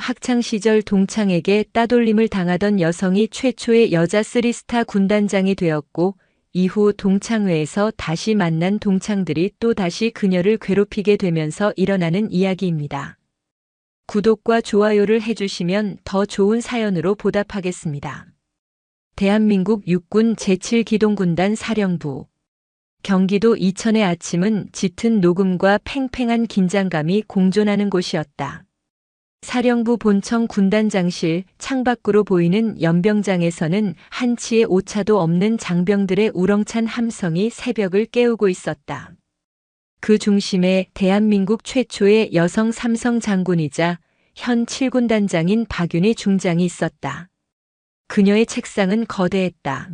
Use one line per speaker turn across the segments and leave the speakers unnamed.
학창시절 동창에게 따돌림을 당하던 여성이 최초의 여자 쓰리스타 군단장이 되었고 이후 동창회에서 다시 만난 동창들이 또 다시 그녀를 괴롭히게 되면서 일어나는 이야기입니다. 구독과 좋아요를 해주시면 더 좋은 사연으로 보답하겠습니다. 대한민국 육군 제7기동군단 사령부. 경기도 이천의 아침은 짙은 녹음과 팽팽한 긴장감이 공존하는 곳이었다. 사령부 본청 군단장실 창밖으로 보이는 연병장에서는 한치의 오차도 없는 장병들의 우렁찬 함성이 새벽을 깨우고 있었다. 그 중심에 대한민국 최초의 여성 삼성 장군이자 현 7군단장인 박윤희 중장이 있었다. 그녀의 책상은 거대했다.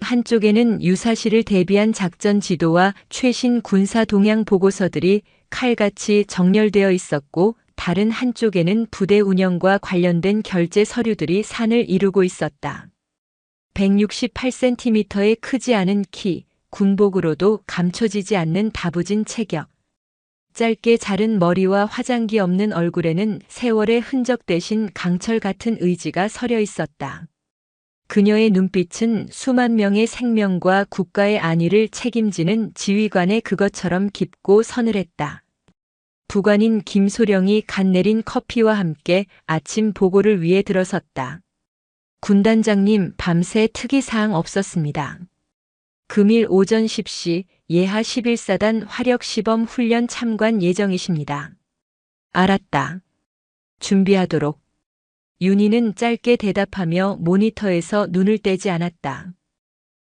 한쪽에는 유사시를 대비한 작전 지도와 최신 군사 동향 보고서들이 칼같이 정렬되어 있었고 다른 한쪽에는 부대 운영과 관련된 결제 서류들이 산을 이루고 있었다. 168cm의 크지 않은 키, 군복으로도 감춰지지 않는 다부진 체격. 짧게 자른 머리와 화장기 없는 얼굴에는 세월의 흔적 대신 강철 같은 의지가 서려 있었다. 그녀의 눈빛은 수만 명의 생명과 국가의 안위를 책임지는 지휘관의 그것처럼 깊고 서늘했다. 부관인 김소령이 갓 내린 커피와 함께 아침 보고를 위해 들어섰다. 군단장님, 밤새 특이사항 없었습니다. 금일 오전 10시 예하 11사단 화력시범 훈련 참관 예정이십니다. 알았다. 준비하도록. 윤희는 짧게 대답하며 모니터에서 눈을 떼지 않았다.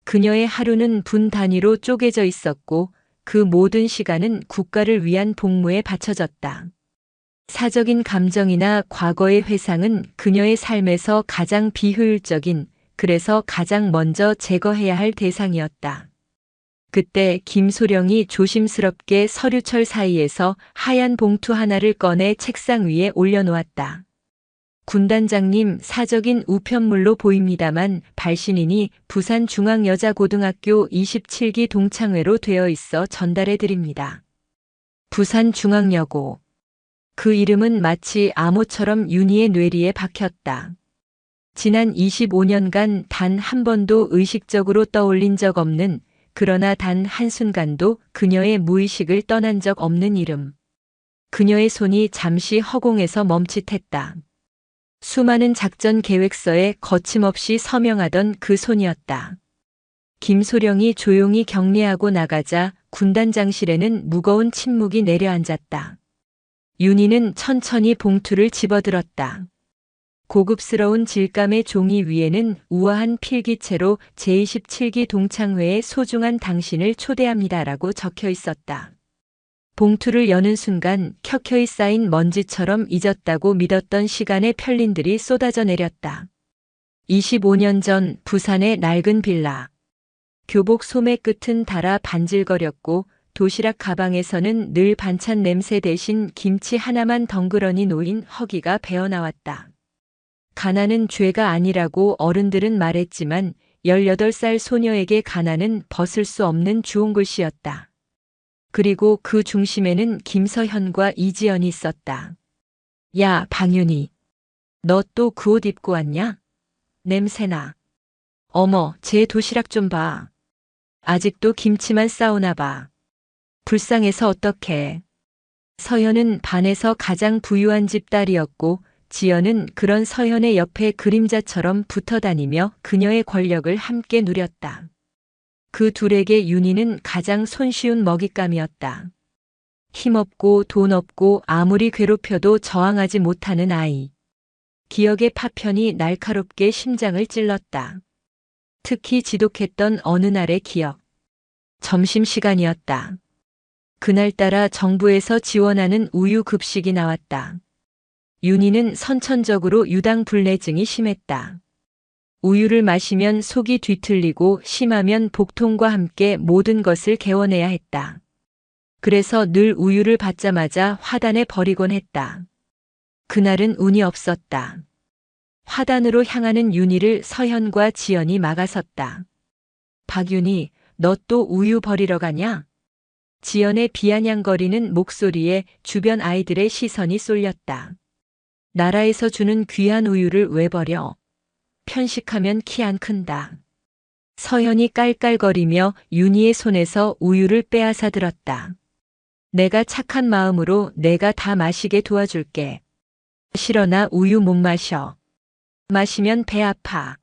그녀의 하루는 분 단위로 쪼개져 있었고 그 모든 시간은 국가를 위한 복무에 바쳐졌다. 사적인 감정이나 과거의 회상은 그녀의 삶에서 가장 비효율적인, 그래서 가장 먼저 제거해야 할 대상이었다. 그때 김소령이 조심스럽게 서류철 사이에서 하얀 봉투 하나를 꺼내 책상 위에 올려놓았다. 군단장님, 사적인 우편물로 보입니다만 발신인이 부산중앙여자고등학교 27기 동창회로 되어 있어 전달해 드립니다. 부산중앙여고. 그 이름은 마치 암호처럼 윤희의 뇌리에 박혔다. 지난 25년간 단 한 번도 의식적으로 떠올린 적 없는, 그러나 단 한순간도 그녀의 무의식을 떠난 적 없는 이름. 그녀의 손이 잠시 허공에서 멈칫했다. 수많은 작전 계획서에 거침없이 서명하던 그 손이었다. 김소령이 조용히 격리하고 나가자 군단장실에는 무거운 침묵이 내려앉았다. 윤희는 천천히 봉투를 집어들었다. 고급스러운 질감의 종이 위에는 우아한 필기체로 제27기 동창회에 소중한 당신을 초대합니다라고 적혀 있었다. 봉투를 여는 순간 켜켜이 쌓인 먼지처럼 잊었다고 믿었던 시간의 편린들이 쏟아져 내렸다. 25년 전 부산의 낡은 빌라. 교복 소매 끝은 닳아 반질거렸고 도시락 가방에서는 늘 반찬 냄새 대신 김치 하나만 덩그러니 놓인 허기가 배어나왔다. 가난은 죄가 아니라고 어른들은 말했지만 18살 소녀에게 가난은 벗을 수 없는 주홍글씨였다. 그리고 그 중심에는 김서현과 이지연이 있었다. 야, 방윤희. 너 또 그 옷 입고 왔냐? 냄새나. 어머, 쟤 도시락 좀 봐. 아직도 김치만 싸우나 봐. 불쌍해서 어떡해. 서현은 반에서 가장 부유한 집 딸이었고 지연은 그런 서현의 옆에 그림자처럼 붙어 다니며 그녀의 권력을 함께 누렸다. 그 둘에게 윤희는 가장 손쉬운 먹잇감이었다. 힘없고 돈 없고 아무리 괴롭혀도 저항하지 못하는 아이. 기억의 파편이 날카롭게 심장을 찔렀다. 특히 지독했던 어느 날의 기억. 점심시간이었다. 그날따라 정부에서 지원하는 우유 급식이 나왔다. 윤희는 선천적으로 유당불내증이 심했다. 우유를 마시면 속이 뒤틀리고 심하면 복통과 함께 모든 것을 개워내야 했다. 그래서 늘 우유를 받자마자 화단에 버리곤 했다. 그날은 운이 없었다. 화단으로 향하는 윤희를 서현과 지연이 막아섰다. 박윤희, 너 또 우유 버리러 가냐? 지연의 비아냥거리는 목소리에 주변 아이들의 시선이 쏠렸다. 나라에서 주는 귀한 우유를 왜 버려? 편식하면 키 안 큰다. 서현이 깔깔거리며 윤희의 손에서 우유를 빼앗아 들었다. 내가 착한 마음으로 내가 다 마시게 도와줄게. 싫어, 나 우유 못 마셔. 마시면 배 아파.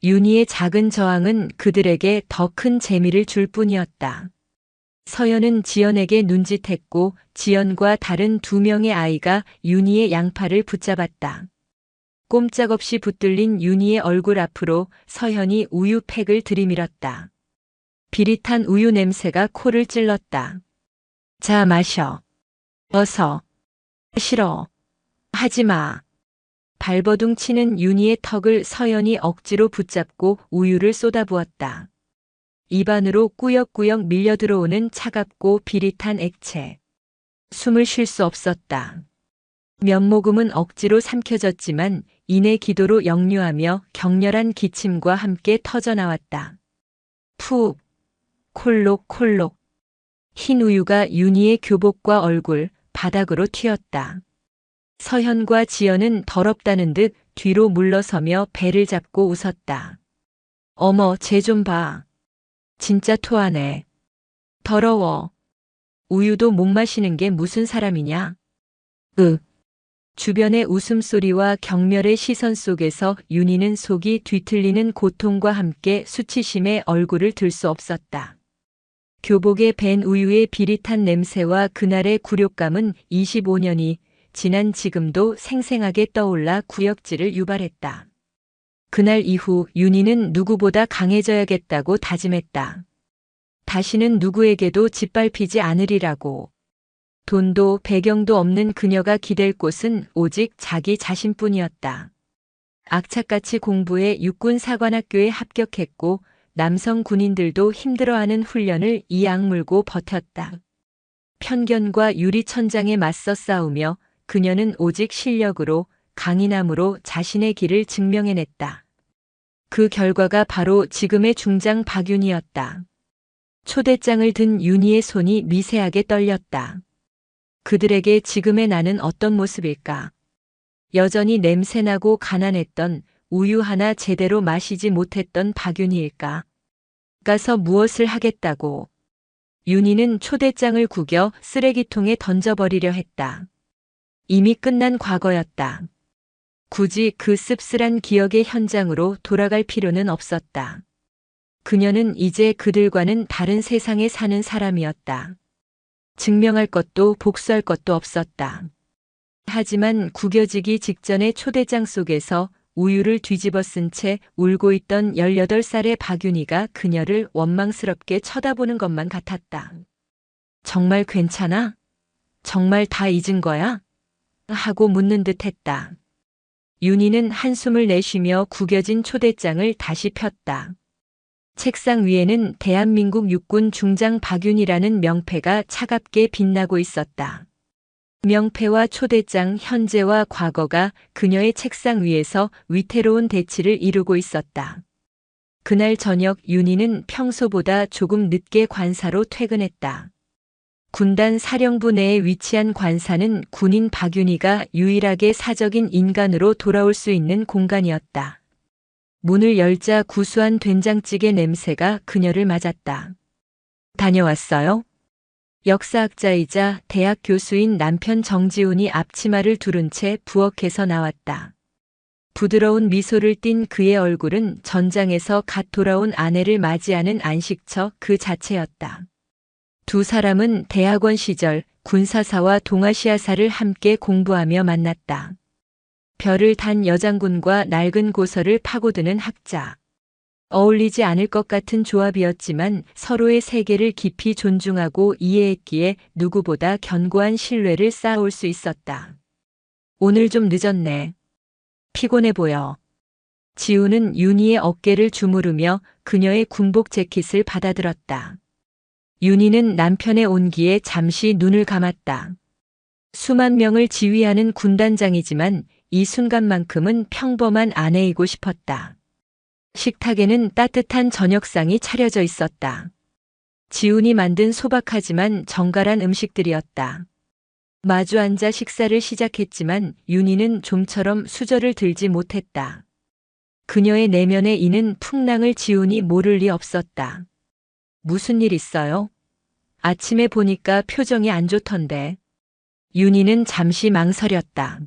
윤희의 작은 저항은 그들에게 더 큰 재미를 줄 뿐이었다. 서연은 지연에게 눈짓했고 지연과 다른 2명의 아이가 윤희의 양팔을 붙잡았다. 꼼짝없이 붙들린 윤희의 얼굴 앞으로 서현이 우유팩을 들이밀었다. 비릿한 우유 냄새가 코를 찔렀다. 자, 마셔. 어서. 싫어. 하지마. 발버둥 치는 윤희의 턱을 서연이 억지로 붙잡고 우유를 쏟아부었다. 입안으로 꾸역꾸역 밀려 들어오는 차갑고 비릿한 액체. 숨을 쉴 수 없었다. 면모금은 억지로 삼켜졌지만 이내 기도로 역류하며 격렬한 기침과 함께 터져나왔다. 푹, 콜록콜록. 흰 우유가 윤희의 교복과 얼굴, 바닥으로 튀었다. 서현과 지연은 더럽다는 듯 뒤로 물러서며 배를 잡고 웃었다. 어머, 쟤 좀 봐. 진짜 토하네. 더러워. 우유도 못 마시는 게 무슨 사람이냐? 주변의 웃음소리와 경멸의 시선 속에서 윤희는 속이 뒤틀리는 고통과 함께 수치심에 얼굴을 들 수 없었다. 교복에 밴 우유의 비릿한 냄새와 그날의 굴욕감은 25년이 지난 지금도 생생하게 떠올라 구역질을 유발했다. 그날 이후 윤희는 누구보다 강해져야겠다고 다짐했다. 다시는 누구에게도 짓밟히지 않으리라고. 돈도 배경도 없는 그녀가 기댈 곳은 오직 자기 자신뿐이었다. 악착같이 공부해 육군사관학교에 합격했고 남성 군인들도 힘들어하는 훈련을 이 악물고 버텼다. 편견과 유리천장에 맞서 싸우며 그녀는 오직 실력으로 강인함으로 자신의 길을 증명해냈다. 그 결과가 바로 지금의 중장 박윤희였다. 초대장을 든 윤희의 손이 미세하게 떨렸다. 그들에게 지금의 나는 어떤 모습일까? 여전히 냄새나고 가난했던 우유 하나 제대로 마시지 못했던 박윤희일까? 가서 무엇을 하겠다고? 윤희는 초대장을 구겨 쓰레기통에 던져버리려 했다. 이미 끝난 과거였다. 굳이 그 씁쓸한 기억의 현장으로 돌아갈 필요는 없었다. 그녀는 이제 그들과는 다른 세상에 사는 사람이었다. 증명할 것도 복수할 것도 없었다. 하지만 구겨지기 직전의 초대장 속에서 우유를 뒤집어 쓴 채 울고 있던 18살의 박윤희가 그녀를 원망스럽게 쳐다보는 것만 같았다. 정말 괜찮아? 정말 다 잊은 거야? 하고 묻는 듯 했다. 윤희는 한숨을 내쉬며 구겨진 초대장을 다시 폈다. 책상 위에는 대한민국 육군 중장 박윤희라는 명패가 차갑게 빛나고 있었다. 명패와 초대장, 현재와 과거가 그녀의 책상 위에서 위태로운 대치를 이루고 있었다. 그날 저녁 윤희는 평소보다 조금 늦게 관사로 퇴근했다. 군단 사령부 내에 위치한 관사는 군인 박윤희가 유일하게 사적인 인간으로 돌아올 수 있는 공간이었다. 문을 열자 구수한 된장찌개 냄새가 그녀를 맞았다. 다녀왔어요? 역사학자이자 대학 교수인 남편 정지훈이 앞치마를 두른 채 부엌에서 나왔다. 부드러운 미소를 띤 그의 얼굴은 전장에서 갓 돌아온 아내를 맞이하는 안식처 그 자체였다. 두 사람은 대학원 시절 군사사와 동아시아사를 함께 공부하며 만났다. 별을 단 여장군과 낡은 고서를 파고드는 학자. 어울리지 않을 것 같은 조합이었지만 서로의 세계를 깊이 존중하고 이해했기에 누구보다 견고한 신뢰를 쌓아올 수 있었다. 오늘 좀 늦었네. 피곤해 보여. 지우는 윤희의 어깨를 주무르며 그녀의 군복 재킷을 받아들었다. 윤희는 남편의 온기에 잠시 눈을 감았다. 수만 명을 지휘하는 군단장이지만 이 순간만큼은 평범한 아내이고 싶었다. 식탁에는 따뜻한 저녁상이 차려져 있었다. 지훈이 만든 소박하지만 정갈한 음식들이었다. 마주 앉아 식사를 시작했지만 윤희는 좀처럼 수저를 들지 못했다. 그녀의 내면에 이는 풍랑을 지훈이 모를 리 없었다. 무슨 일 있어요? 아침에 보니까 표정이 안 좋던데. 윤희는 잠시 망설였다.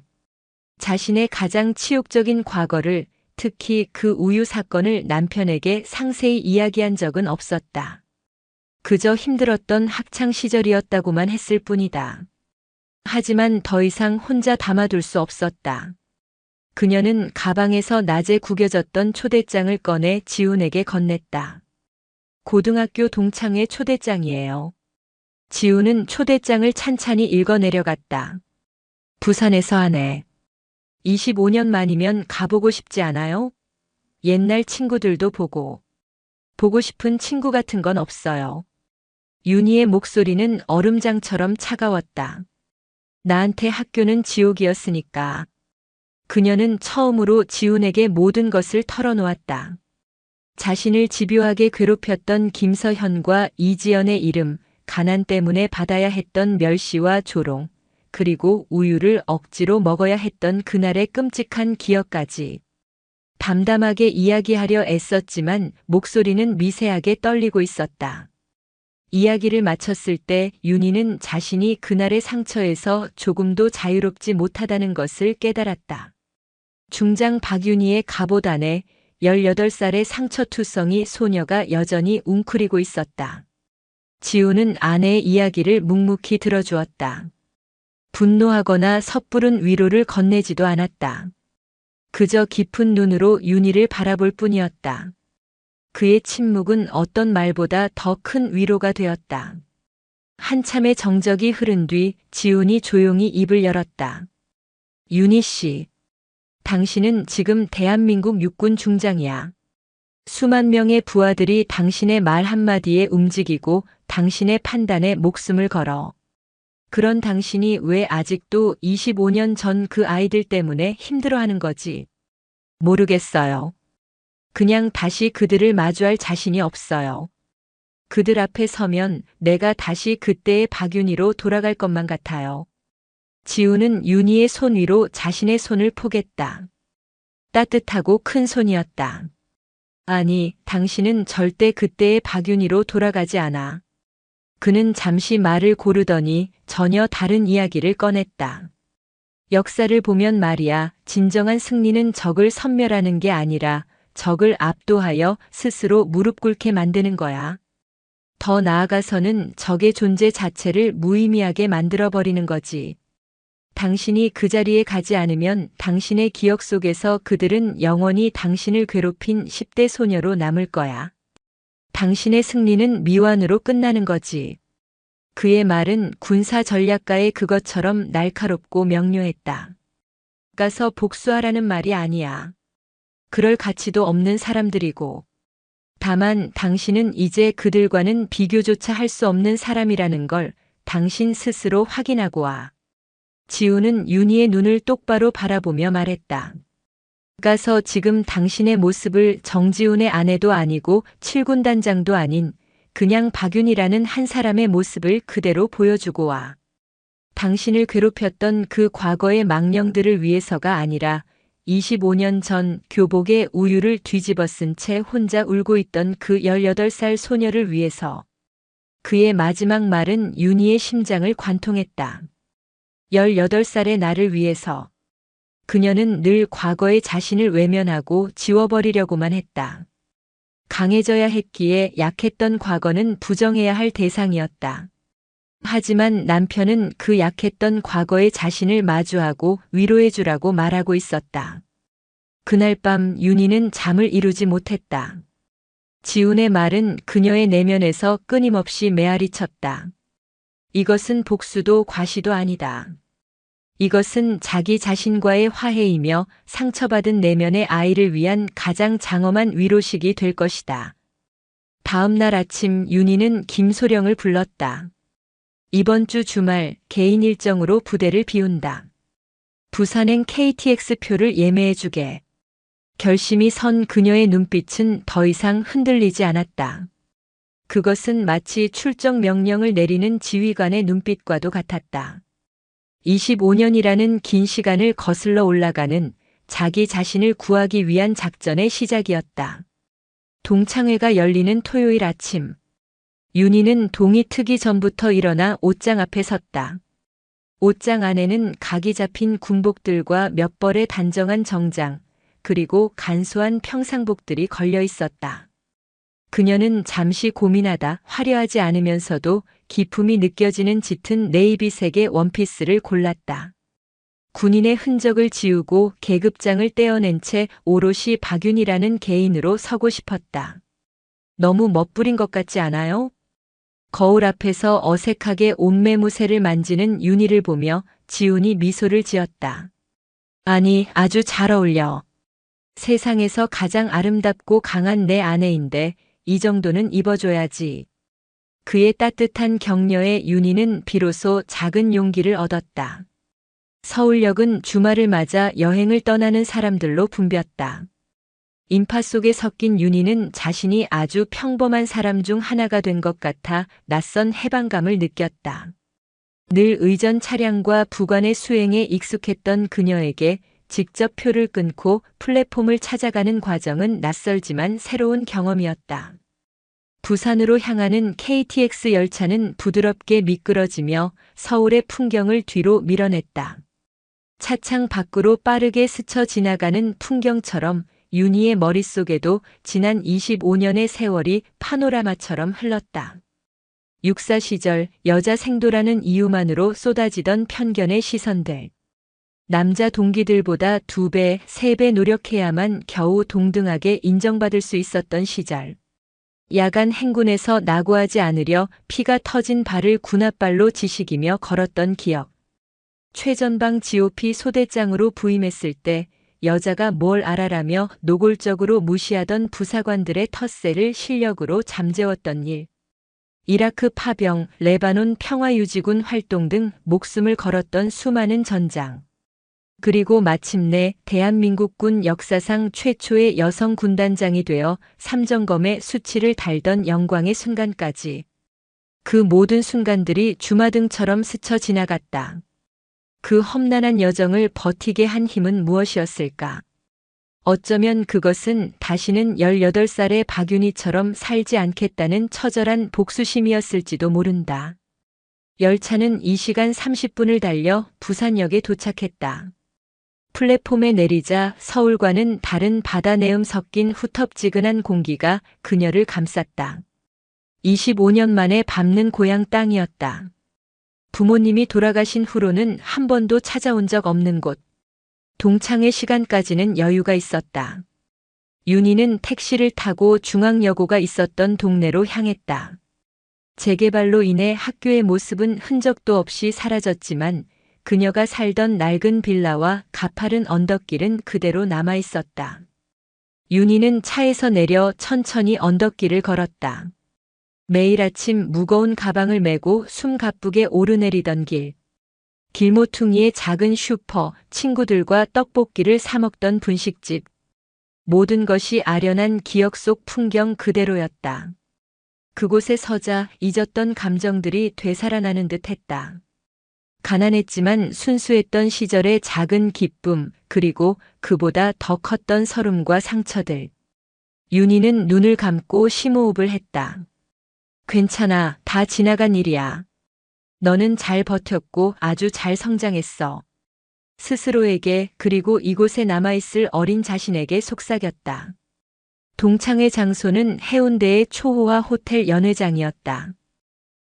자신의 가장 치욕적인 과거를, 특히 그 우유 사건을 남편에게 상세히 이야기한 적은 없었다. 그저 힘들었던 학창 시절이었다고만 했을 뿐이다. 하지만 더 이상 혼자 담아둘 수 없었다. 그녀는 가방에서 낮에 구겨졌던 초대장을 꺼내 지훈에게 건넸다. 고등학교 동창회 초대장이에요. 지훈은 초대장을 찬찬히 읽어 내려갔다. 부산에서 하네. 25년 만이면 가보고 싶지 않아요? 옛날 친구들도 보고 싶은 친구 같은 건 없어요. 윤희의 목소리는 얼음장처럼 차가웠다. 나한테 학교는 지옥이었으니까. 그녀는 처음으로 지훈에게 모든 것을 털어놓았다. 자신을 집요하게 괴롭혔던 김서현과 이지연의 이름, 가난 때문에 받아야 했던 멸시와 조롱, 그리고 우유를 억지로 먹어야 했던 그날의 끔찍한 기억까지. 담담하게 이야기하려 애썼지만 목소리는 미세하게 떨리고 있었다. 이야기를 마쳤을 때 윤희는 자신이 그날의 상처에서 조금도 자유롭지 못하다는 것을 깨달았다. 중장 박윤희의 갑옷 안에 18살의 상처투성이 소녀가 여전히 웅크리고 있었다. 지훈은 아내의 이야기를 묵묵히 들어주었다. 분노하거나 섣부른 위로를 건네지도 않았다. 그저 깊은 눈으로 윤희를 바라볼 뿐이었다. 그의 침묵은 어떤 말보다 더 큰 위로가 되었다. 한참의 정적이 흐른 뒤 지훈이 조용히 입을 열었다. 윤희 씨, 당신은 지금 대한민국 육군 중장이야. 수만 명의 부하들이 당신의 말 한마디에 움직이고 당신의 판단에 목숨을 걸어. 그런 당신이 왜 아직도 25년 전 그 아이들 때문에 힘들어하는 거지? 모르겠어요. 그냥 다시 그들을 마주할 자신이 없어요. 그들 앞에 서면 내가 다시 그때의 박윤희로 돌아갈 것만 같아요. 지훈은 윤희의 손 위로 자신의 손을 포겠다. 따뜻하고 큰 손이었다. 아니, 당신은 절대 그때의 박윤희로 돌아가지 않아. 그는 잠시 말을 고르더니 전혀 다른 이야기를 꺼냈다. 역사를 보면 말이야, 진정한 승리는 적을 섬멸하는 게 아니라 적을 압도하여 스스로 무릎 꿇게 만드는 거야. 더 나아가서는 적의 존재 자체를 무의미하게 만들어버리는 거지. 당신이 그 자리에 가지 않으면 당신의 기억 속에서 그들은 영원히 당신을 괴롭힌 10대 소녀로 남을 거야. 당신의 승리는 미완으로 끝나는 거지. 그의 말은 군사 전략가의 그것처럼 날카롭고 명료했다. 가서 복수하라는 말이 아니야. 그럴 가치도 없는 사람들이고. 다만 당신은 이제 그들과는 비교조차 할 수 없는 사람이라는 걸 당신 스스로 확인하고 와. 지훈은 윤희의 눈을 똑바로 바라보며 말했다. 가서 지금 당신의 모습을 정지훈의 아내도 아니고 7군 단장도 아닌 그냥 박윤희라는 한 사람의 모습을 그대로 보여주고 와. 당신을 괴롭혔던 그 과거의 망령들을 위해서가 아니라 25년 전 교복에 우유를 뒤집어 쓴 채 혼자 울고 있던 그 18살 소녀를 위해서. 그의 마지막 말은 윤희의 심장을 관통했다. 18살의 나를 위해서. 그녀는 늘 과거의 자신을 외면하고 지워버리려고만 했다. 강해져야 했기에 약했던 과거는 부정해야 할 대상이었다. 하지만 남편은 그 약했던 과거의 자신을 마주하고 위로해주라고 말하고 있었다. 그날 밤 윤희는 잠을 이루지 못했다. 지훈의 말은 그녀의 내면에서 끊임없이 메아리쳤다. 이것은 복수도 과시도 아니다. 이것은 자기 자신과의 화해이며 상처받은 내면의 아이를 위한 가장 장엄한 위로식이 될 것이다. 다음 날 아침 윤희는 김소령을 불렀다. 이번 주 주말 개인 일정으로 부대를 비운다. 부산행 KTX 표를 예매해주게. 결심이 선 그녀의 눈빛은 더 이상 흔들리지 않았다. 그것은 마치 출정 명령을 내리는 지휘관의 눈빛과도 같았다. 25년이라는 긴 시간을 거슬러 올라가는 자기 자신을 구하기 위한 작전의 시작이었다. 동창회가 열리는 토요일 아침. 윤희는 동이 트기 전부터 일어나 옷장 앞에 섰다. 옷장 안에는 각이 잡힌 군복들과 몇 벌의 단정한 정장, 그리고 간소한 평상복들이 걸려 있었다. 그녀는 잠시 고민하다 화려하지 않으면서도 기품이 느껴지는 짙은 네이비색의 원피스를 골랐다. 군인의 흔적을 지우고 계급장을 떼어낸 채 오롯이 박윤이라는 개인으로 서고 싶었다. 너무 멋부린 것 같지 않아요? 거울 앞에서 어색하게 옷매무새를 만지는 윤희를 보며 지훈이 미소를 지었다. 아니, 아주 잘 어울려. 세상에서 가장 아름답고 강한 내 아내인데 이 정도는 입어줘야지. 그의 따뜻한 격려에 윤희는 비로소 작은 용기를 얻었다. 서울역은 주말을 맞아 여행을 떠나는 사람들로 붐볐다. 인파 속에 섞인 윤희는 자신이 아주 평범한 사람 중 하나가 된 것 같아 낯선 해방감을 느꼈다. 늘 의전 차량과 부관의 수행에 익숙했던 그녀에게 직접 표를 끊고 플랫폼을 찾아가는 과정은 낯설지만 새로운 경험이었다. 부산으로 향하는 KTX 열차는 부드럽게 미끄러지며 서울의 풍경을 뒤로 밀어냈다. 차창 밖으로 빠르게 스쳐 지나가는 풍경처럼 윤희의 머릿속에도 지난 25년의 세월이 파노라마처럼 흘렀다. 육사 시절 여자 생도라는 이유만으로 쏟아지던 편견의 시선들. 남자 동기들보다 2배, 3배 노력해야만 겨우 동등하게 인정받을 수 있었던 시절. 야간 행군에서 낙오하지 않으려 피가 터진 발을 군홧발로 지식이며 걸었던 기억. 최전방 GOP 소대장으로 부임했을 때 여자가 뭘 알아라며 노골적으로 무시하던 부사관들의 텃세를 실력으로 잠재웠던 일. 이라크 파병, 레바논 평화유지군 활동 등 목숨을 걸었던 수많은 전장. 그리고 마침내 대한민국군 역사상 최초의 여성 군단장이 되어 삼정검의 수치를 달던 영광의 순간까지. 그 모든 순간들이 주마등처럼 스쳐 지나갔다. 그 험난한 여정을 버티게 한 힘은 무엇이었을까? 어쩌면 그것은 다시는 18살의 박윤희처럼 살지 않겠다는 처절한 복수심이었을지도 모른다. 열차는 2시간 30분을 달려 부산역에 도착했다. 플랫폼에 내리자 서울과는 다른 바다 내음 섞인 후텁지근한 공기가 그녀를 감쌌다. 25년 만에 밟는 고향 땅이었다. 부모님이 돌아가신 후로는 한 번도 찾아온 적 없는 곳. 동창회 시간까지는 여유가 있었다. 윤희는 택시를 타고 중앙여고가 있었던 동네로 향했다. 재개발로 인해 학교의 모습은 흔적도 없이 사라졌지만 그녀가 살던 낡은 빌라와 가파른 언덕길은 그대로 남아 있었다. 윤희는 차에서 내려 천천히 언덕길을 걸었다. 매일 아침 무거운 가방을 메고 숨가쁘게 오르내리던 길. 길모퉁이의 작은 슈퍼, 친구들과 떡볶이를 사 먹던 분식집. 모든 것이 아련한 기억 속 풍경 그대로였다. 그곳에 서자 잊었던 감정들이 되살아나는 듯 했다. 가난했지만 순수했던 시절의 작은 기쁨, 그리고 그보다 더 컸던 서름과 상처들. 윤희는 눈을 감고 심호흡을 했다. 괜찮아, 다 지나간 일이야. 너는 잘 버텼고 아주 잘 성장했어. 스스로에게 그리고 이곳에 남아있을 어린 자신에게 속삭였다. 동창회 장소는 해운대의 초호화 호텔 연회장이었다.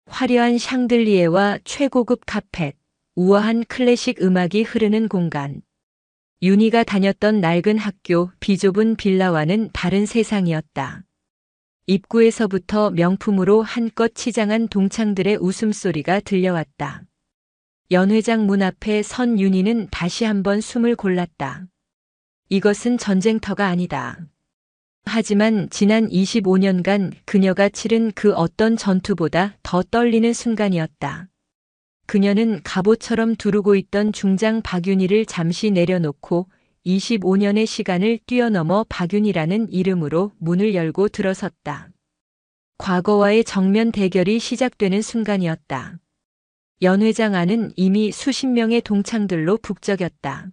화려한 샹들리에와 최고급 카펫, 우아한 클래식 음악이 흐르는 공간. 윤희가 다녔던 낡은 학교, 비좁은 빌라와는 다른 세상이었다. 입구에서부터 명품으로 한껏 치장한 동창들의 웃음소리가 들려왔다. 연회장 문 앞에 선 윤희는 다시 한번 숨을 골랐다. 이것은 전쟁터가 아니다. 하지만 지난 25년간 그녀가 치른 그 어떤 전투보다 더 떨리는 순간이었다. 그녀는 갑옷처럼 두르고 있던 중장 박윤희를 잠시 내려놓고 25년의 시간을 뛰어넘어 박윤희라는 이름으로 문을 열고 들어섰다. 과거와의 정면 대결이 시작되는 순간이었다. 연회장 안은 이미 수십 명의 동창들로 북적였다.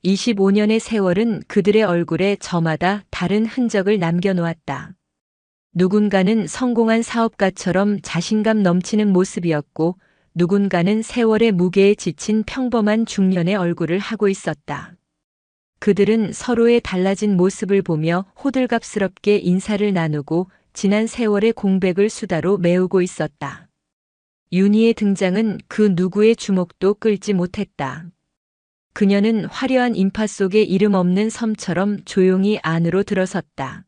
25년의 세월은 그들의 얼굴에 저마다 다른 흔적을 남겨놓았다. 누군가는 성공한 사업가처럼 자신감 넘치는 모습이었고, 누군가는 세월의 무게에 지친 평범한 중년의 얼굴을 하고 있었다. 그들은 서로의 달라진 모습을 보며 호들갑스럽게 인사를 나누고 지난 세월의 공백을 수다로 메우고 있었다. 윤희의 등장은 그 누구의 주목도 끌지 못했다. 그녀는 화려한 인파 속의 이름 없는 섬처럼 조용히 안으로 들어섰다.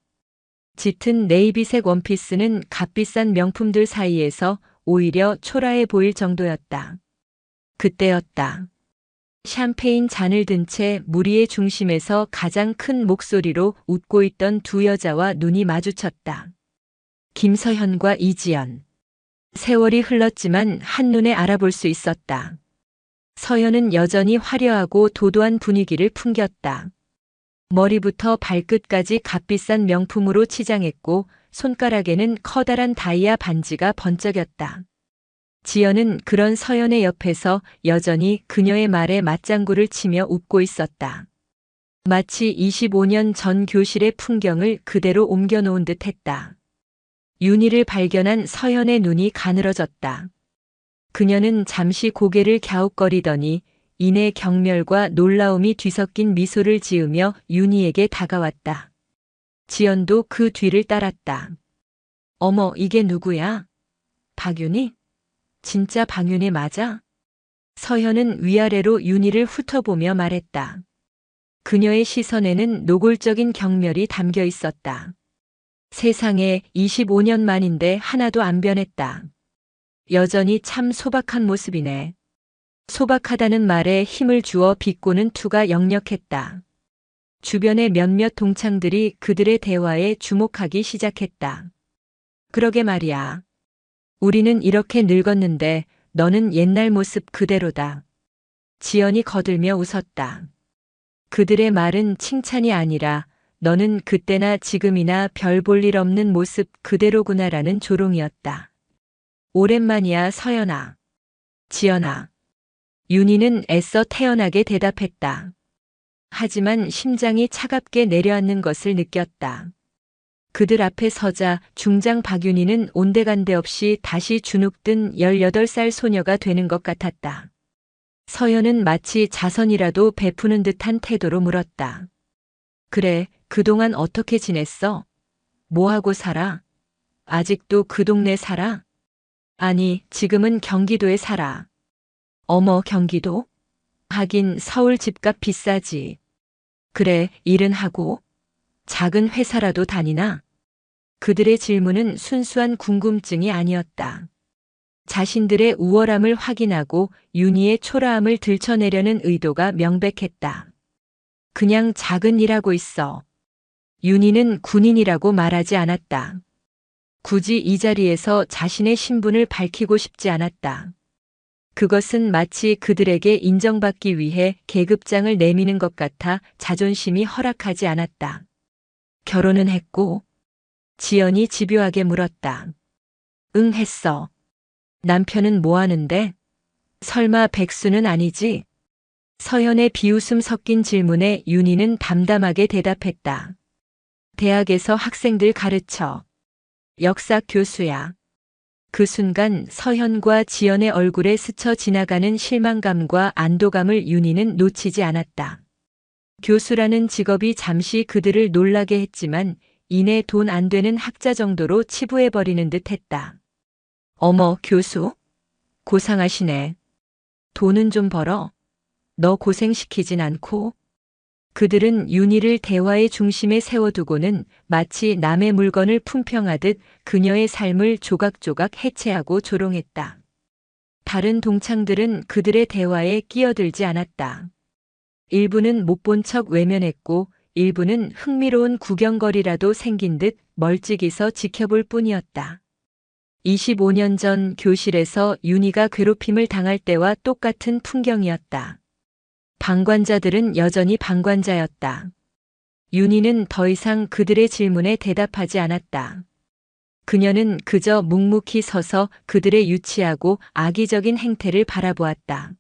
짙은 네이비색 원피스는 값비싼 명품들 사이에서 오히려 초라해 보일 정도였다. 그때였다. 샴페인 잔을 든 채 무리의 중심에서 가장 큰 목소리로 웃고 있던 두 여자와 눈이 마주쳤다. 김서현과 이지연. 세월이 흘렀지만 한눈에 알아볼 수 있었다. 서현은 여전히 화려하고 도도한 분위기를 풍겼다. 머리부터 발끝까지 값비싼 명품으로 치장했고 손가락에는 커다란 다이아 반지가 번쩍였다. 지연은 그런 서연의 옆에서 여전히 그녀의 말에 맞장구를 치며 웃고 있었다. 마치 25년 전 교실의 풍경을 그대로 옮겨놓은 듯 했다. 윤희를 발견한 서연의 눈이 가늘어졌다. 그녀는 잠시 고개를 갸웃거리더니 이내 경멸과 놀라움이 뒤섞인 미소를 지으며 윤희에게 다가왔다. 지연도 그 뒤를 따랐다. 어머, 이게 누구야? 박윤희? 진짜 박윤희 맞아? 서현은 위아래로 윤희를 훑어보며 말했다. 그녀의 시선에는 노골적인 경멸이 담겨 있었다. 세상에 25년 만인데 하나도 안 변했다. 여전히 참 소박한 모습이네. 소박하다는 말에 힘을 주어 비꼬는 투가 역력했다. 주변의 몇몇 동창들이 그들의 대화에 주목하기 시작했다. 그러게 말이야. 우리는 이렇게 늙었는데 너는 옛날 모습 그대로다. 지연이 거들며 웃었다. 그들의 말은 칭찬이 아니라 너는 그때나 지금이나 별 볼 일 없는 모습 그대로구나라는 조롱이었다. 오랜만이야, 서연아. 지연아. 윤희는 애써 태연하게 대답했다. 하지만 심장이 차갑게 내려앉는 것을 느꼈다. 그들 앞에 서자 중장 박윤희는 온데간데 없이 다시 주눅든 18살 소녀가 되는 것 같았다. 서연은 마치 자선이라도 베푸는 듯한 태도로 물었다. 그래, 그동안 어떻게 지냈어? 뭐하고 살아? 아직도 그 동네 살아? 아니, 지금은 경기도에 살아. 어머, 경기도? 하긴 서울 집값 비싸지. 그래, 일은 하고? 작은 회사라도 다니나? 그들의 질문은 순수한 궁금증이 아니었다. 자신들의 우월함을 확인하고 윤희의 초라함을 들춰내려는 의도가 명백했다. 그냥 작은 일하고 있어. 윤희는 군인이라고 말하지 않았다. 굳이 이 자리에서 자신의 신분을 밝히고 싶지 않았다. 그것은 마치 그들에게 인정받기 위해 계급장을 내미는 것 같아 자존심이 허락하지 않았다. 결혼은 했고? 지연이 집요하게 물었다. 응, 했어. 남편은 뭐 하는데? 설마 백수는 아니지? 서연의 비웃음 섞인 질문에 윤희는 담담하게 대답했다. 대학에서 학생들 가르쳐. 역사 교수야. 그 순간 서현과 지연의 얼굴에 스쳐 지나가는 실망감과 안도감을 윤희는 놓치지 않았다. 교수라는 직업이 잠시 그들을 놀라게 했지만 이내 돈 안 되는 학자 정도로 치부해버리는 듯 했다. 어머, 교수? 고상하시네. 돈은 좀 벌어. 너 고생시키진 않고? 그들은 윤희를 대화의 중심에 세워두고는 마치 남의 물건을 품평하듯 그녀의 삶을 조각조각 해체하고 조롱했다. 다른 동창들은 그들의 대화에 끼어들지 않았다. 일부는 못 본 척 외면했고 일부는 흥미로운 구경거리라도 생긴 듯 멀찍이 서 지켜볼 뿐이었다. 25년 전 교실에서 윤희가 괴롭힘을 당할 때와 똑같은 풍경이었다. 방관자들은 여전히 방관자였다. 윤희는 더 이상 그들의 질문에 대답하지 않았다. 그녀는 그저 묵묵히 서서 그들의 유치하고 악의적인 행태를 바라보았다.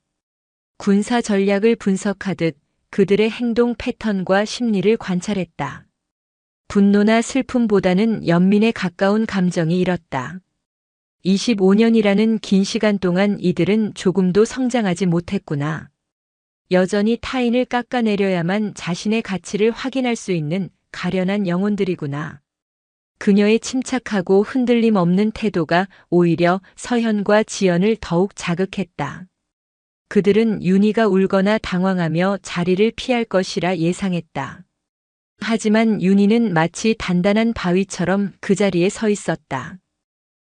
군사 전략을 분석하듯 그들의 행동 패턴과 심리를 관찰했다. 분노나 슬픔보다는 연민에 가까운 감정이 일었다. 25년이라는 긴 시간 동안 이들은 조금도 성장하지 못했구나. 여전히 타인을 깎아내려야만 자신의 가치를 확인할 수 있는 가련한 영혼들이구나. 그녀의 침착하고 흔들림 없는 태도가 오히려 서현과 지연을 더욱 자극했다. 그들은 윤희가 울거나 당황하며 자리를 피할 것이라 예상했다. 하지만 윤희는 마치 단단한 바위처럼 그 자리에 서 있었다.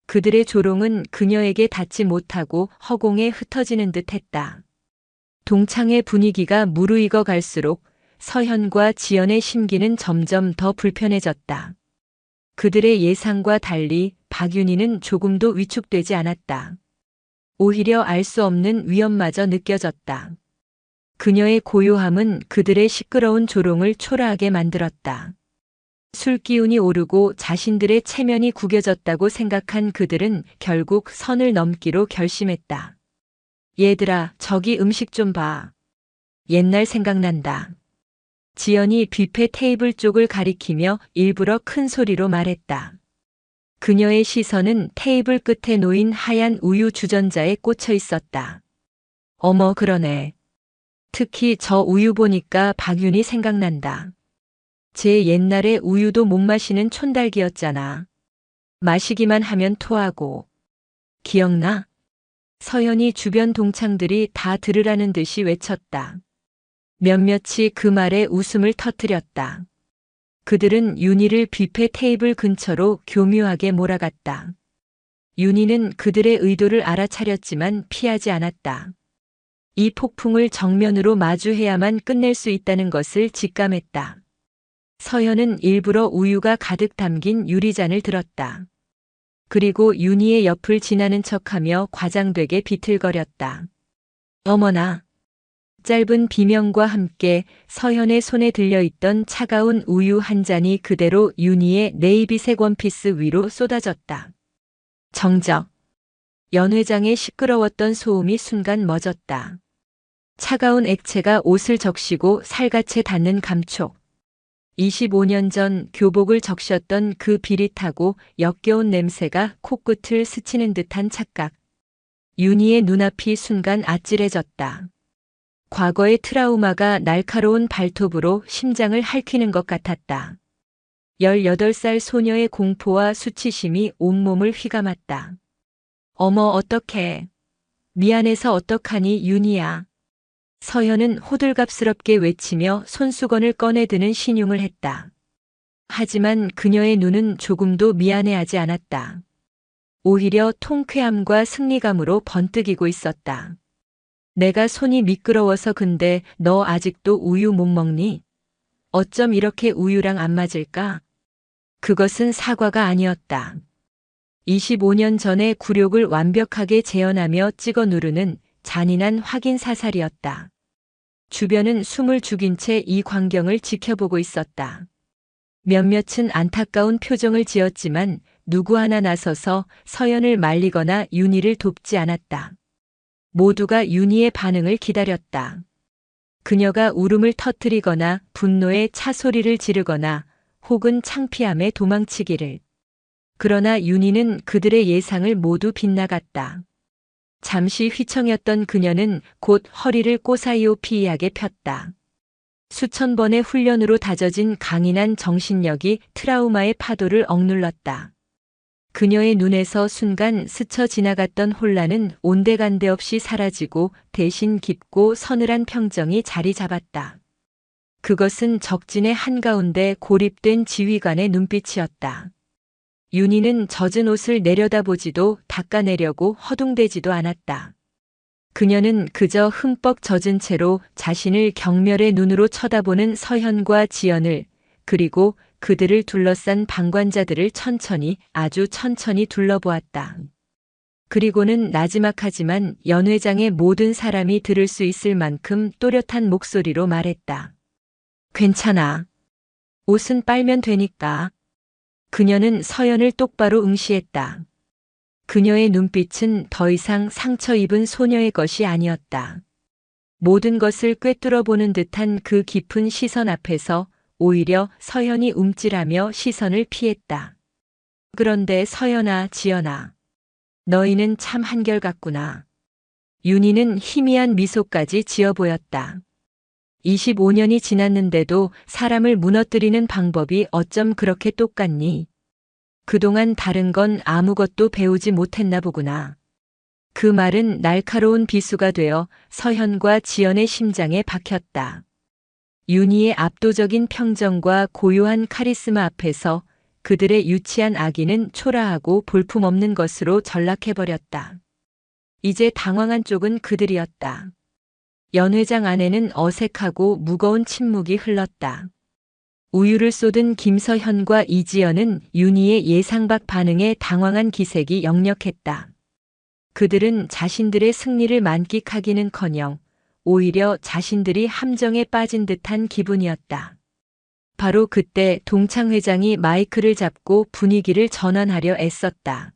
그들의 조롱은 그녀에게 닿지 못하고 허공에 흩어지는 듯 했다. 동창의 분위기가 무르익어 갈수록 서현과 지연의 심기는 점점 더 불편해졌다. 그들의 예상과 달리 박윤희는 조금도 위축되지 않았다. 오히려 알 수 없는 위험마저 느껴졌다. 그녀의 고요함은 그들의 시끄러운 조롱을 초라하게 만들었다. 술 기운이 오르고 자신들의 체면이 구겨졌다고 생각한 그들은 결국 선을 넘기로 결심했다. 얘들아, 저기 음식 좀 봐. 옛날 생각난다. 지연이 뷔페 테이블 쪽을 가리키며 일부러 큰 소리로 말했다. 그녀의 시선은 테이블 끝에 놓인 하얀 우유 주전자에 꽂혀 있었다. 어머, 그러네. 특히 저 우유 보니까 박윤이 생각난다. 제 옛날에 우유도 못 마시는 촌달기였잖아. 마시기만 하면 토하고. 기억나? 서연이 주변 동창들이 다 들으라는 듯이 외쳤다. 몇몇이 그 말에 웃음을 터뜨렸다. 그들은 윤희를 뷔페 테이블 근처로 교묘하게 몰아갔다. 윤희는 그들의 의도를 알아차렸지만 피하지 않았다. 이 폭풍을 정면으로 마주해야만 끝낼 수 있다는 것을 직감했다. 서현은 일부러 우유가 가득 담긴 유리잔을 들었다. 그리고 윤희의 옆을 지나는 척하며 과장되게 비틀거렸다. 어머나. 짧은 비명과 함께 서현의 손에 들려있던 차가운 우유 한 잔이 그대로 윤희의 네이비색 원피스 위로 쏟아졌다. 정적. 연회장의 시끄러웠던 소음이 순간 멎었다. 차가운 액체가 옷을 적시고 살갗에 닿는 감촉. 25년 전 교복을 적셨던 그 비릿하고 역겨운 냄새가 코끝을 스치는 듯한 착각. 윤희의 눈앞이 순간 아찔해졌다. 과거의 트라우마가 날카로운 발톱으로 심장을 핥히는 것 같았다. 18살 소녀의 공포와 수치심이 온몸을 휘감았다. 어머, 어떡해. 미안해서 어떡하니, 윤희야. 서현은 호들갑스럽게 외치며 손수건을 꺼내드는 신용을 했다. 하지만 그녀의 눈은 조금도 미안해하지 않았다. 오히려 통쾌함과 승리감으로 번뜩이고 있었다. 내가 손이 미끄러워서 근데 너 아직도 우유 못 먹니? 어쩜 이렇게 우유랑 안 맞을까? 그것은 사과가 아니었다. 25년 전의 굴욕을 완벽하게 재현하며 찍어 누르는 잔인한 확인 사살이었다. 주변은 숨을 죽인 채 이 광경을 지켜보고 있었다. 몇몇은 안타까운 표정을 지었지만 누구 하나 나서서 서연을 말리거나 윤희를 돕지 않았다. 모두가 윤희의 반응을 기다렸다. 그녀가 울음을 터뜨리거나 분노에 차소리를 지르거나 혹은 창피함에 도망치기를. 그러나 윤희는 그들의 예상을 모두 빗나갔다. 잠시 휘청였던 그녀는 곧 허리를 꼬사이오피이하게 폈다. 수천 번의 훈련으로 다져진 강인한 정신력이 트라우마의 파도를 억눌렀다. 그녀의 눈에서 순간 스쳐 지나갔던 혼란은 온데간데 없이 사라지고 대신 깊고 서늘한 평정이 자리 잡았다. 그것은 적진의 한가운데 고립된 지휘관의 눈빛이었다. 윤희는 젖은 옷을 내려다보지도 닦아내려고 허둥대지도 않았다. 그녀는 그저 흠뻑 젖은 채로 자신을 경멸의 눈으로 쳐다보는 서현과 지연을, 그리고 그들을 둘러싼 방관자들을 천천히, 아주 천천히 둘러보았다. 그리고는 나지막하지만 연회장의 모든 사람이 들을 수 있을 만큼 또렷한 목소리로 말했다. 괜찮아. 옷은 빨면 되니까. 그녀는 서연을 똑바로 응시했다. 그녀의 눈빛은 더 이상 상처 입은 소녀의 것이 아니었다. 모든 것을 꿰뚫어 보는 듯한 그 깊은 시선 앞에서 오히려 서연이 움찔하며 시선을 피했다. 그런데 서연아, 지연아. 너희는 참 한결같구나. 윤희는 희미한 미소까지 지어 보였다. 25년이 지났는데도 사람을 무너뜨리는 방법이 어쩜 그렇게 똑같니? 그동안 다른 건 아무것도 배우지 못했나 보구나. 그 말은 날카로운 비수가 되어 서현과 지연의 심장에 박혔다. 윤희의 압도적인 평정과 고요한 카리스마 앞에서 그들의 유치한 아기는 초라하고 볼품없는 것으로 전락해버렸다. 이제 당황한 쪽은 그들이었다. 연 회장 안에는 어색하고 무거운 침묵이 흘렀다. 우유를 쏟은 김서현과 이지연은 윤희의 예상 밖 반응에 당황한 기색이 역력했다. 그들은 자신들의 승리를 만끽하기는커녕 오히려 자신들이 함정에 빠진 듯한 기분이었다. 바로 그때 동창 회장이 마이크를 잡고 분위기를 전환하려 애썼다.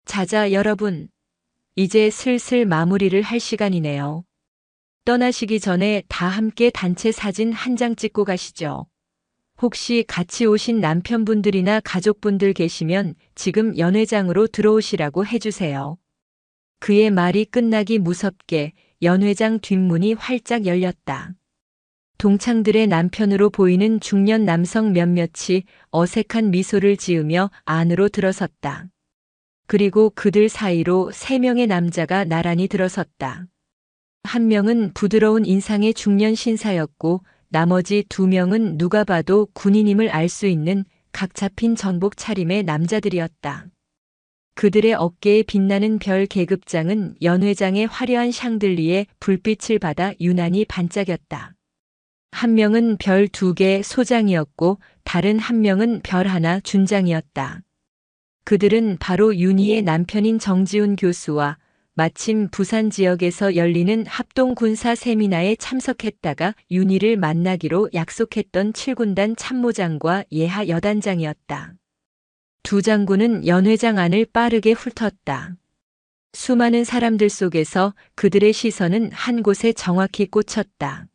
자자 여러분, 이제 슬슬 마무리를 할 시간이네요. 떠나시기 전에 다 함께 단체 사진 한 장 찍고 가시죠. 혹시 같이 오신 남편분들이나 가족분들 계시면 지금 연회장으로 들어오시라고 해주세요. 그의 말이 끝나기 무섭게 연회장 뒷문이 활짝 열렸다. 동창들의 남편으로 보이는 중년 남성 몇몇이 어색한 미소를 지으며 안으로 들어섰다. 그리고 그들 사이로 3명의 남자가 나란히 들어섰다. 한 명은 부드러운 인상의 중년 신사였고 나머지 2명은 누가 봐도 군인임을 알 수 있는 각 잡힌 전복 차림의 남자들이었다. 그들의 어깨에 빛나는 별 계급장은 연회장의 화려한 샹들리에 불빛을 받아 유난히 반짝였다. 한 명은 별 2개 소장이었고 다른 한 명은 별 1 준장이었다. 그들은 바로 윤희의 남편인 정지훈 교수와 마침 부산 지역에서 열리는 합동군사 세미나에 참석했다가 윤희를 만나기로 약속했던 7군단 참모장과 예하 여단장이었다. 2 장군은 연회장 안을 빠르게 훑었다. 수많은 사람들 속에서 그들의 시선은 한 곳에 정확히 꽂혔다.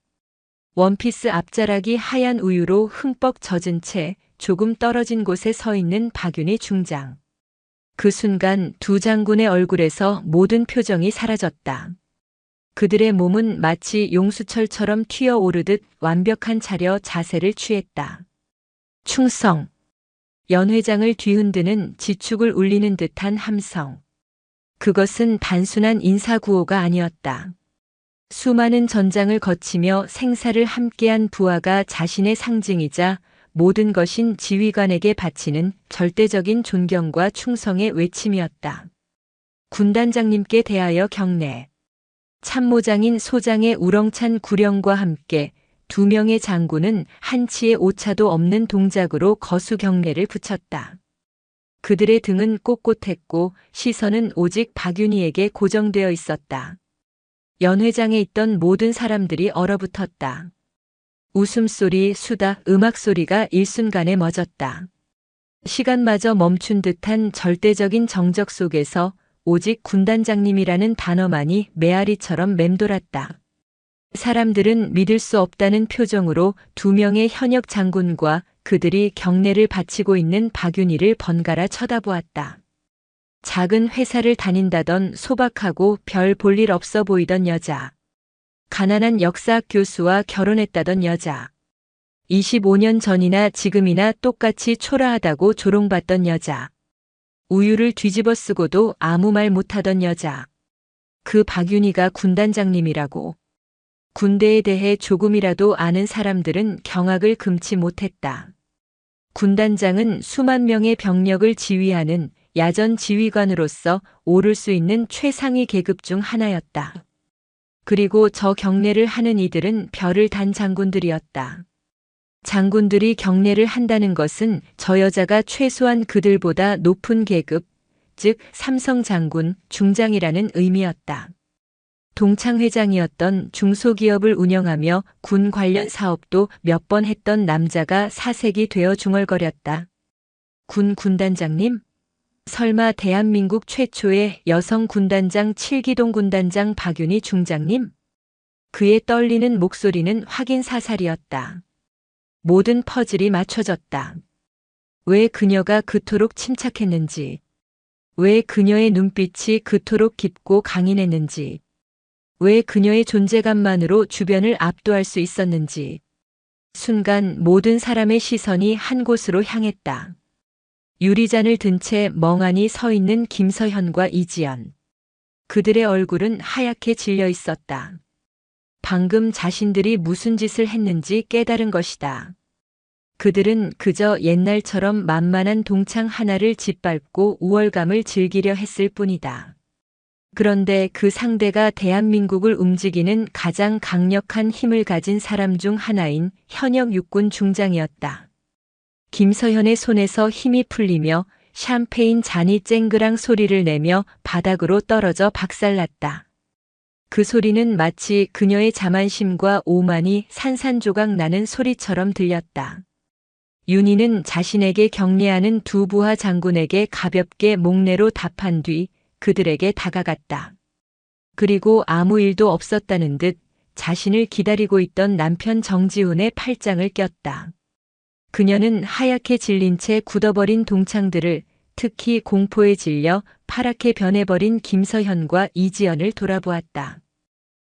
원피스 앞자락이 하얀 우유로 흠뻑 젖은 채 조금 떨어진 곳에 서 있는 박윤희 중장. 그 순간 2 장군의 얼굴에서 모든 표정이 사라졌다. 그들의 몸은 마치 용수철처럼 튀어오르듯 완벽한 차려 자세를 취했다. 충성. 연 회장을 뒤흔드는 지축을 울리는 듯한 함성. 그것은 단순한 인사구호가 아니었다. 수많은 전장을 거치며 생사를 함께한 부하가 자신의 상징이자 모든 것인 지휘관에게 바치는 절대적인 존경과 충성의 외침이었다. 군단장님께 대하여 경례. 참모장인 소장의 우렁찬 구령과 함께 2명의 장군은 한치의 오차도 없는 동작으로 거수 경례를 붙였다. 그들의 등은 꼿꼿했고 시선은 오직 박윤희에게 고정되어 있었다. 연회장에 있던 모든 사람들이 얼어붙었다. 웃음소리, 수다, 음악소리가 일순간에 멎었다. 시간마저 멈춘 듯한 절대적인 정적 속에서 오직 군단장님이라는 단어만이 메아리처럼 맴돌았다. 사람들은 믿을 수 없다는 표정으로 2명의 현역 장군과 그들이 경례를 바치고 있는 박윤희를 번갈아 쳐다보았다. 작은 회사를 다닌다던 소박하고 별 볼 일 없어 보이던 여자. 가난한 역사학 교수와 결혼했다던 여자. 25년 전이나 지금이나 똑같이 초라하다고 조롱받던 여자. 우유를 뒤집어 쓰고도 아무 말 못하던 여자. 그 박윤희가 군단장님이라고. 군대에 대해 조금이라도 아는 사람들은 경악을 금치 못했다. 군단장은 수만 명의 병력을 지휘하는 야전 지휘관으로서 오를 수 있는 최상위 계급 중 하나였다. 그리고 저 경례를 하는 이들은 별을 단 장군들이었다. 장군들이 경례를 한다는 것은 저 여자가 최소한 그들보다 높은 계급, 즉 삼성 장군, 중장이라는 의미였다. 동창 회장이었던 중소기업을 운영하며 군 관련 사업도 몇 번 했던 남자가 사색이 되어 중얼거렸다. 군 군단장님? 설마 대한민국 최초의 여성 군단장 7기동 군단장 박윤희 중장님? 그의 떨리는 목소리는 확인 사살이었다. 모든 퍼즐이 맞춰졌다. 왜 그녀가 그토록 침착했는지, 왜 그녀의 눈빛이 그토록 깊고 강인했는지, 왜 그녀의 존재감만으로 주변을 압도할 수 있었는지. 순간 모든 사람의 시선이 한 곳으로 향했다. 유리잔을 든 채 멍하니 서 있는 김서현과 이지연. 그들의 얼굴은 하얗게 질려 있었다. 방금 자신들이 무슨 짓을 했는지 깨달은 것이다. 그들은 그저 옛날처럼 만만한 동창 하나를 짓밟고 우월감을 즐기려 했을 뿐이다. 그런데 그 상대가 대한민국을 움직이는 가장 강력한 힘을 가진 사람 중 하나인 현역 육군 중장이었다. 김서현의 손에서 힘이 풀리며 샴페인 잔이 쨍그랑 소리를 내며 바닥으로 떨어져 박살났다. 그 소리는 마치 그녀의 자만심과 오만이 산산조각 나는 소리처럼 들렸다. 윤희는 자신에게 격려하는 두 부하 장군에게 가볍게 목례로 답한 뒤 그들에게 다가갔다. 그리고 아무 일도 없었다는 듯 자신을 기다리고 있던 남편 정지훈의 팔짱을 꼈다. 그녀는 하얗게 질린 채 굳어버린 동창들을, 특히 공포에 질려 파랗게 변해버린 김서현과 이지연을 돌아보았다.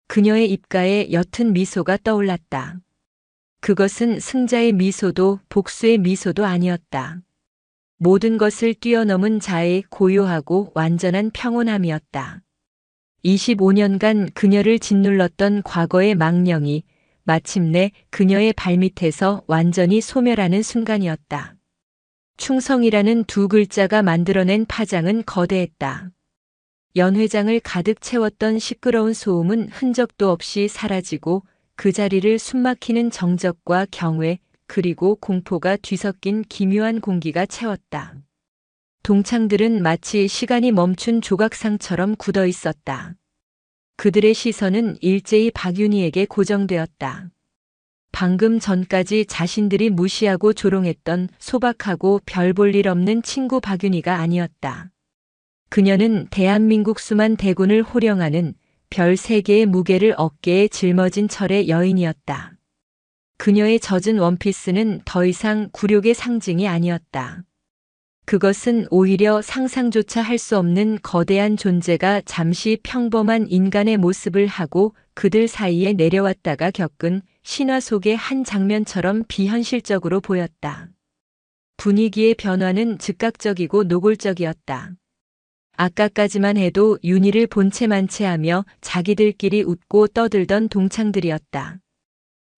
그녀의 입가에 옅은 미소가 떠올랐다. 그것은 승자의 미소도 복수의 미소도 아니었다. 모든 것을 뛰어넘은 자의 고요하고 완전한 평온함이었다. 25년간 그녀를 짓눌렀던 과거의 망령이 마침내 그녀의 발밑에서 완전히 소멸하는 순간이었다. 충성이라는 두 글자가 만들어낸 파장은 거대했다. 연회장을 가득 채웠던 시끄러운 소음은 흔적도 없이 사라지고 그 자리를 숨막히는 정적과 경외, 그리고 공포가 뒤섞인 기묘한 공기가 채웠다. 동창들은 마치 시간이 멈춘 조각상처럼 굳어 있었다. 그들의 시선은 일제히 박윤희에게 고정되었다. 방금 전까지 자신들이 무시하고 조롱했던 소박하고 별 볼 일 없는 친구 박윤희가 아니었다. 그녀는 대한민국 수만 대군을 호령하는 별 3개의 무게를 어깨에 짊어진 철의 여인이었다. 그녀의 젖은 원피스는 더 이상 굴욕의 상징이 아니었다. 그것은 오히려 상상조차 할 수 없는 거대한 존재가 잠시 평범한 인간의 모습을 하고 그들 사이에 내려왔다가 겪은 신화 속의 한 장면처럼 비현실적으로 보였다. 분위기의 변화는 즉각적이고 노골적이었다. 아까까지만 해도 윤희를 본체만체하며 자기들끼리 웃고 떠들던 동창들이었다.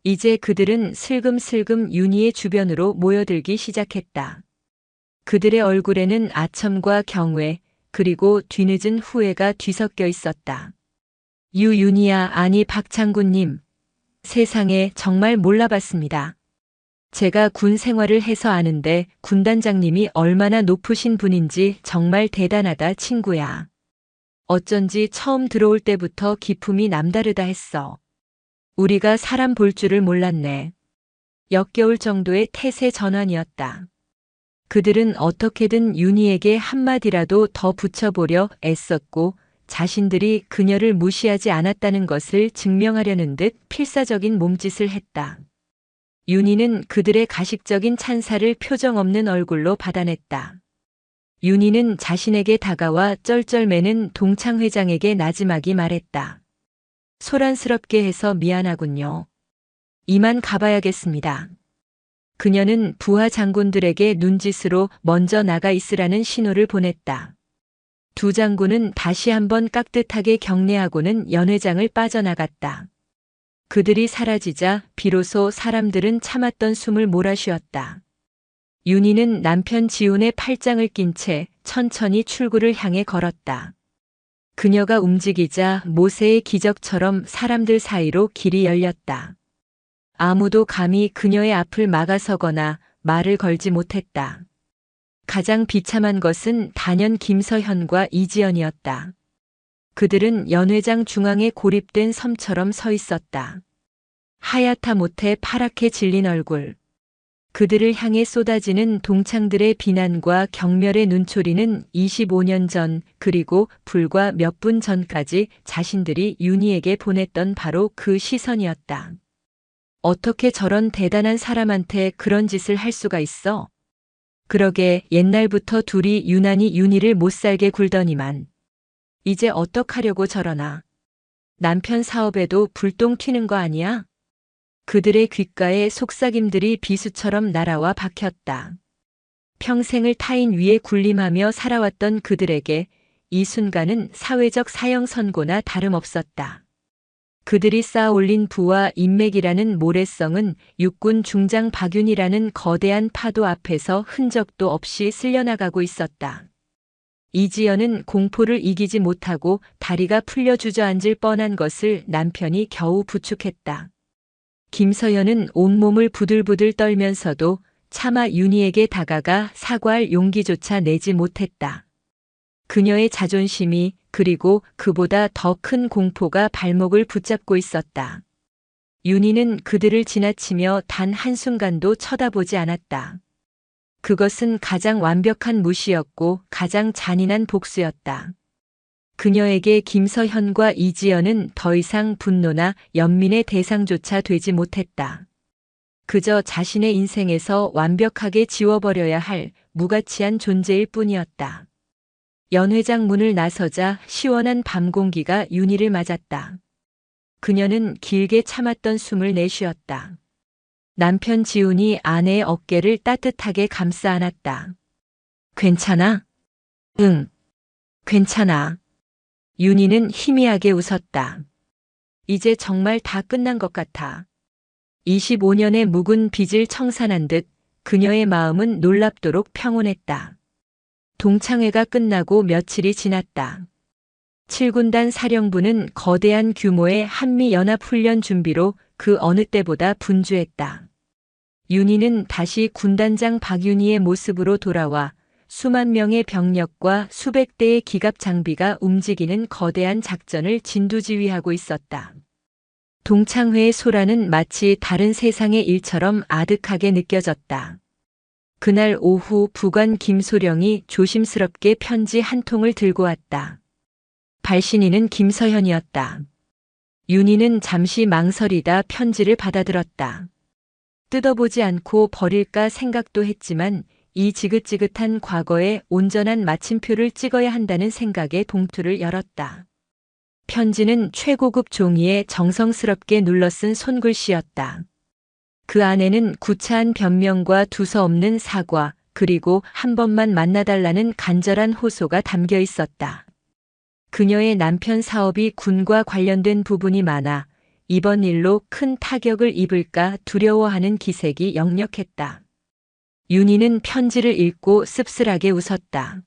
이제 그들은 슬금슬금 윤희의 주변으로 모여들기 시작했다. 그들의 얼굴에는 아첨과 경외, 그리고 뒤늦은 후회가 뒤섞여 있었다. 유윤희야, 아니 박장군님. 세상에 정말 몰라봤습니다. 제가 군 생활을 해서 아는데 군단장님이 얼마나 높으신 분인지 정말 대단하다, 친구야. 어쩐지 처음 들어올 때부터 기품이 남다르다 했어. 우리가 사람 볼 줄을 몰랐네. 역겨울 정도의 태세 전환이었다. 그들은 어떻게든 윤희에게 한마디라도 더 붙여보려 애썼고 자신들이 그녀를 무시하지 않았다는 것을 증명하려는 듯 필사적인 몸짓을 했다. 윤희는 그들의 가식적인 찬사를 표정 없는 얼굴로 받아냈다. 윤희는 자신에게 다가와 쩔쩔매는 동창회장에게 나지막이 말했다. 소란스럽게 해서 미안하군요. 이만 가봐야겠습니다. 그녀는 부하 장군들에게 눈짓으로 먼저 나가 있으라는 신호를 보냈다. 두 장군은 다시 한번 깍듯하게 경례하고는 연회장을 빠져나갔다. 그들이 사라지자 비로소 사람들은 참았던 숨을 몰아쉬었다. 윤희는 남편 지훈의 팔짱을 낀 채 천천히 출구를 향해 걸었다. 그녀가 움직이자 모세의 기적처럼 사람들 사이로 길이 열렸다. 아무도 감히 그녀의 앞을 막아서거나 말을 걸지 못했다. 가장 비참한 것은 단연 김서현과 이지연이었다. 그들은 연회장 중앙에 고립된 섬처럼 서 있었다. 하얗다 못해 파랗게 질린 얼굴. 그들을 향해 쏟아지는 동창들의 비난과 경멸의 눈초리는 25년 전, 그리고 불과 몇 분 전까지 자신들이 윤희에게 보냈던 바로 그 시선이었다. 어떻게 저런 대단한 사람한테 그런 짓을 할 수가 있어? 그러게 옛날부터 둘이 유난히 윤희를 못살게 굴더니만 이제 어떡하려고 저러나. 남편 사업에도 불똥 튀는 거 아니야? 그들의 귓가에 속삭임들이 비수처럼 날아와 박혔다. 평생을 타인 위에 군림하며 살아왔던 그들에게 이 순간은 사회적 사형 선고나 다름없었다. 그들이 쌓아올린 부와 인맥이라는 모래성은 육군 중장 박윤이라는 거대한 파도 앞에서 흔적도 없이 쓸려나가고 있었다. 이지연은 공포를 이기지 못하고 다리가 풀려 주저앉을 뻔한 것을 남편이 겨우 부축했다. 김서연은 온몸을 부들부들 떨면서도 차마 윤희에게 다가가 사과할 용기조차 내지 못했다. 그녀의 자존심이, 그리고 그보다 더 큰 공포가 발목을 붙잡고 있었다. 윤희는 그들을 지나치며 단 한순간도 쳐다보지 않았다. 그것은 가장 완벽한 무시였고 가장 잔인한 복수였다. 그녀에게 김서현과 이지연은 더 이상 분노나 연민의 대상조차 되지 못했다. 그저 자신의 인생에서 완벽하게 지워버려야 할 무가치한 존재일 뿐이었다. 연회장 문을 나서자 시원한 밤 공기가 윤희를 맞았다. 그녀는 길게 참았던 숨을 내쉬었다. 남편 지훈이 아내의 어깨를 따뜻하게 감싸 안았다. 괜찮아? 응, 괜찮아. 윤희는 희미하게 웃었다. 이제 정말 다 끝난 것 같아. 25년의 묵은 빚을 청산한 듯 그녀의 마음은 놀랍도록 평온했다. 동창회가 끝나고 며칠이 지났다. 7군단 사령부는 거대한 규모의 한미연합훈련 준비로 그 어느 때보다 분주했다. 윤희는 다시 군단장 박윤희의 모습으로 돌아와 수만 명의 병력과 수백 대의 기갑 장비가 움직이는 거대한 작전을 진두지휘하고 있었다. 동창회의 소란은 마치 다른 세상의 일처럼 아득하게 느껴졌다. 그날 오후 부관 김소령이 조심스럽게 편지 한 통을 들고 왔다. 발신인은 김서현이었다. 윤희는 잠시 망설이다 편지를 받아들었다. 뜯어보지 않고 버릴까 생각도 했지만 이 지긋지긋한 과거에 온전한 마침표를 찍어야 한다는 생각에 봉투를 열었다. 편지는 최고급 종이에 정성스럽게 눌러쓴 손글씨였다. 그 안에는 구차한 변명과 두서없는 사과, 그리고 한 번만 만나달라는 간절한 호소가 담겨 있었다. 그녀의 남편 사업이 군과 관련된 부분이 많아 이번 일로 큰 타격을 입을까 두려워하는 기색이 역력했다. 윤희는 편지를 읽고 씁쓸하게 웃었다.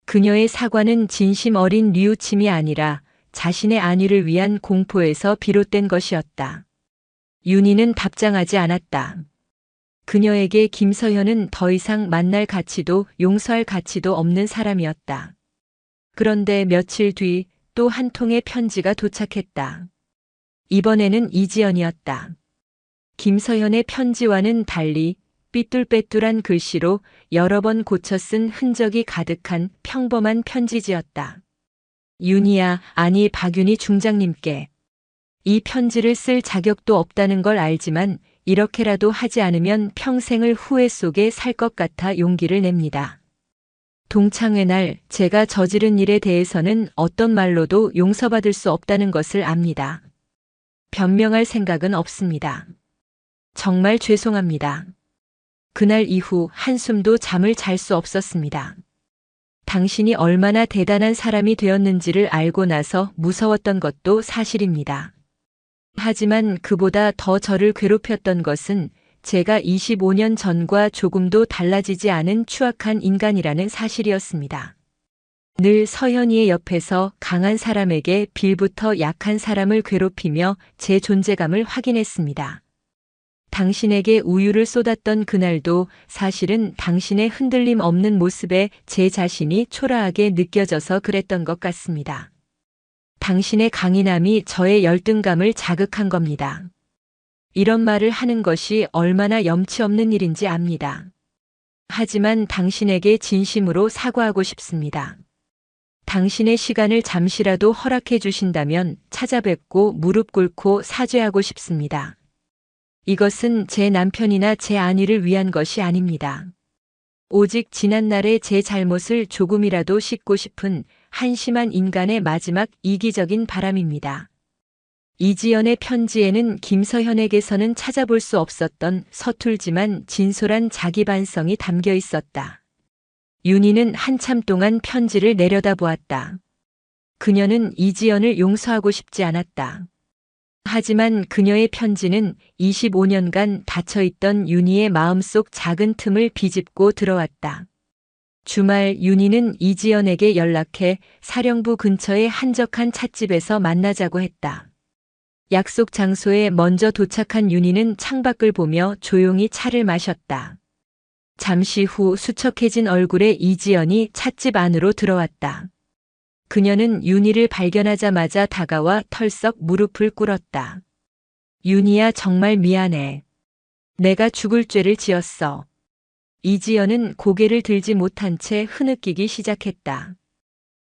그녀의 사과는 진심 어린 뉘우침이 아니라 자신의 안위를 위한 공포에서 비롯된 것이었다. 윤희는 답장하지 않았다. 그녀에게 김서현은 더 이상 만날 가치도 용서할 가치도 없는 사람이었다. 그런데 며칠 뒤 또 한 통의 편지가 도착했다. 이번에는 이지연이었다. 김서현의 편지와는 달리 삐뚤빼뚤한 글씨로 여러 번 고쳐 쓴 흔적이 가득한 평범한 편지지였다. 윤희야, 아니 박윤희 중장님께. 이 편지를 쓸 자격도 없다는 걸 알지만 이렇게라도 하지 않으면 평생을 후회 속에 살 것 같아 용기를 냅니다. 동창회 날 제가 저지른 일에 대해서는 어떤 말로도 용서받을 수 없다는 것을 압니다. 변명할 생각은 없습니다. 정말 죄송합니다. 그날 이후 한숨도 잠을 잘 수 없었습니다. 당신이 얼마나 대단한 사람이 되었는지를 알고 나서 무서웠던 것도 사실입니다. 하지만 그보다 더 저를 괴롭혔던 것은 제가 25년 전과 조금도 달라지지 않은 추악한 인간이라는 사실이었습니다. 늘 서현이의 옆에서 강한 사람에게 빌부터 약한 사람을 괴롭히며 제 존재감을 확인했습니다. 당신에게 우유를 쏟았던 그날도 사실은 당신의 흔들림 없는 모습에 제 자신이 초라하게 느껴져서 그랬던 것 같습니다. 당신의 강인함이 저의 열등감을 자극한 겁니다. 이런 말을 하는 것이 얼마나 염치 없는 일인지 압니다. 하지만 당신에게 진심으로 사과하고 싶습니다. 당신의 시간을 잠시라도 허락해 주신다면 찾아뵙고 무릎 꿇고 사죄하고 싶습니다. 이것은 제 남편이나 제 아내를 위한 것이 아닙니다. 오직 지난날의 제 잘못을 조금이라도 씻고 싶은 한심한 인간의 마지막 이기적인 바람입니다. 이지연의 편지에는 김서현에게서는 찾아볼 수 없었던 서툴지만 진솔한 자기 반성이 담겨 있었다. 윤희는 한참 동안 편지를 내려다보았다. 그녀는 이지연을 용서하고 싶지 않았다. 하지만 그녀의 편지는 25년간 닫혀있던 윤희의 마음속 작은 틈을 비집고 들어왔다. 주말 윤희는 이지연에게 연락해 사령부 근처의 한적한 찻집에서 만나자고 했다. 약속 장소에 먼저 도착한 윤희는 창밖을 보며 조용히 차를 마셨다. 잠시 후 수척해진 얼굴의 이지연이 찻집 안으로 들어왔다. 그녀는 윤희를 발견하자마자 다가와 털썩 무릎을 꿇었다. 윤희야, 정말 미안해. 내가 죽을 죄를 지었어. 이지연은 고개를 들지 못한 채 흐느끼기 시작했다.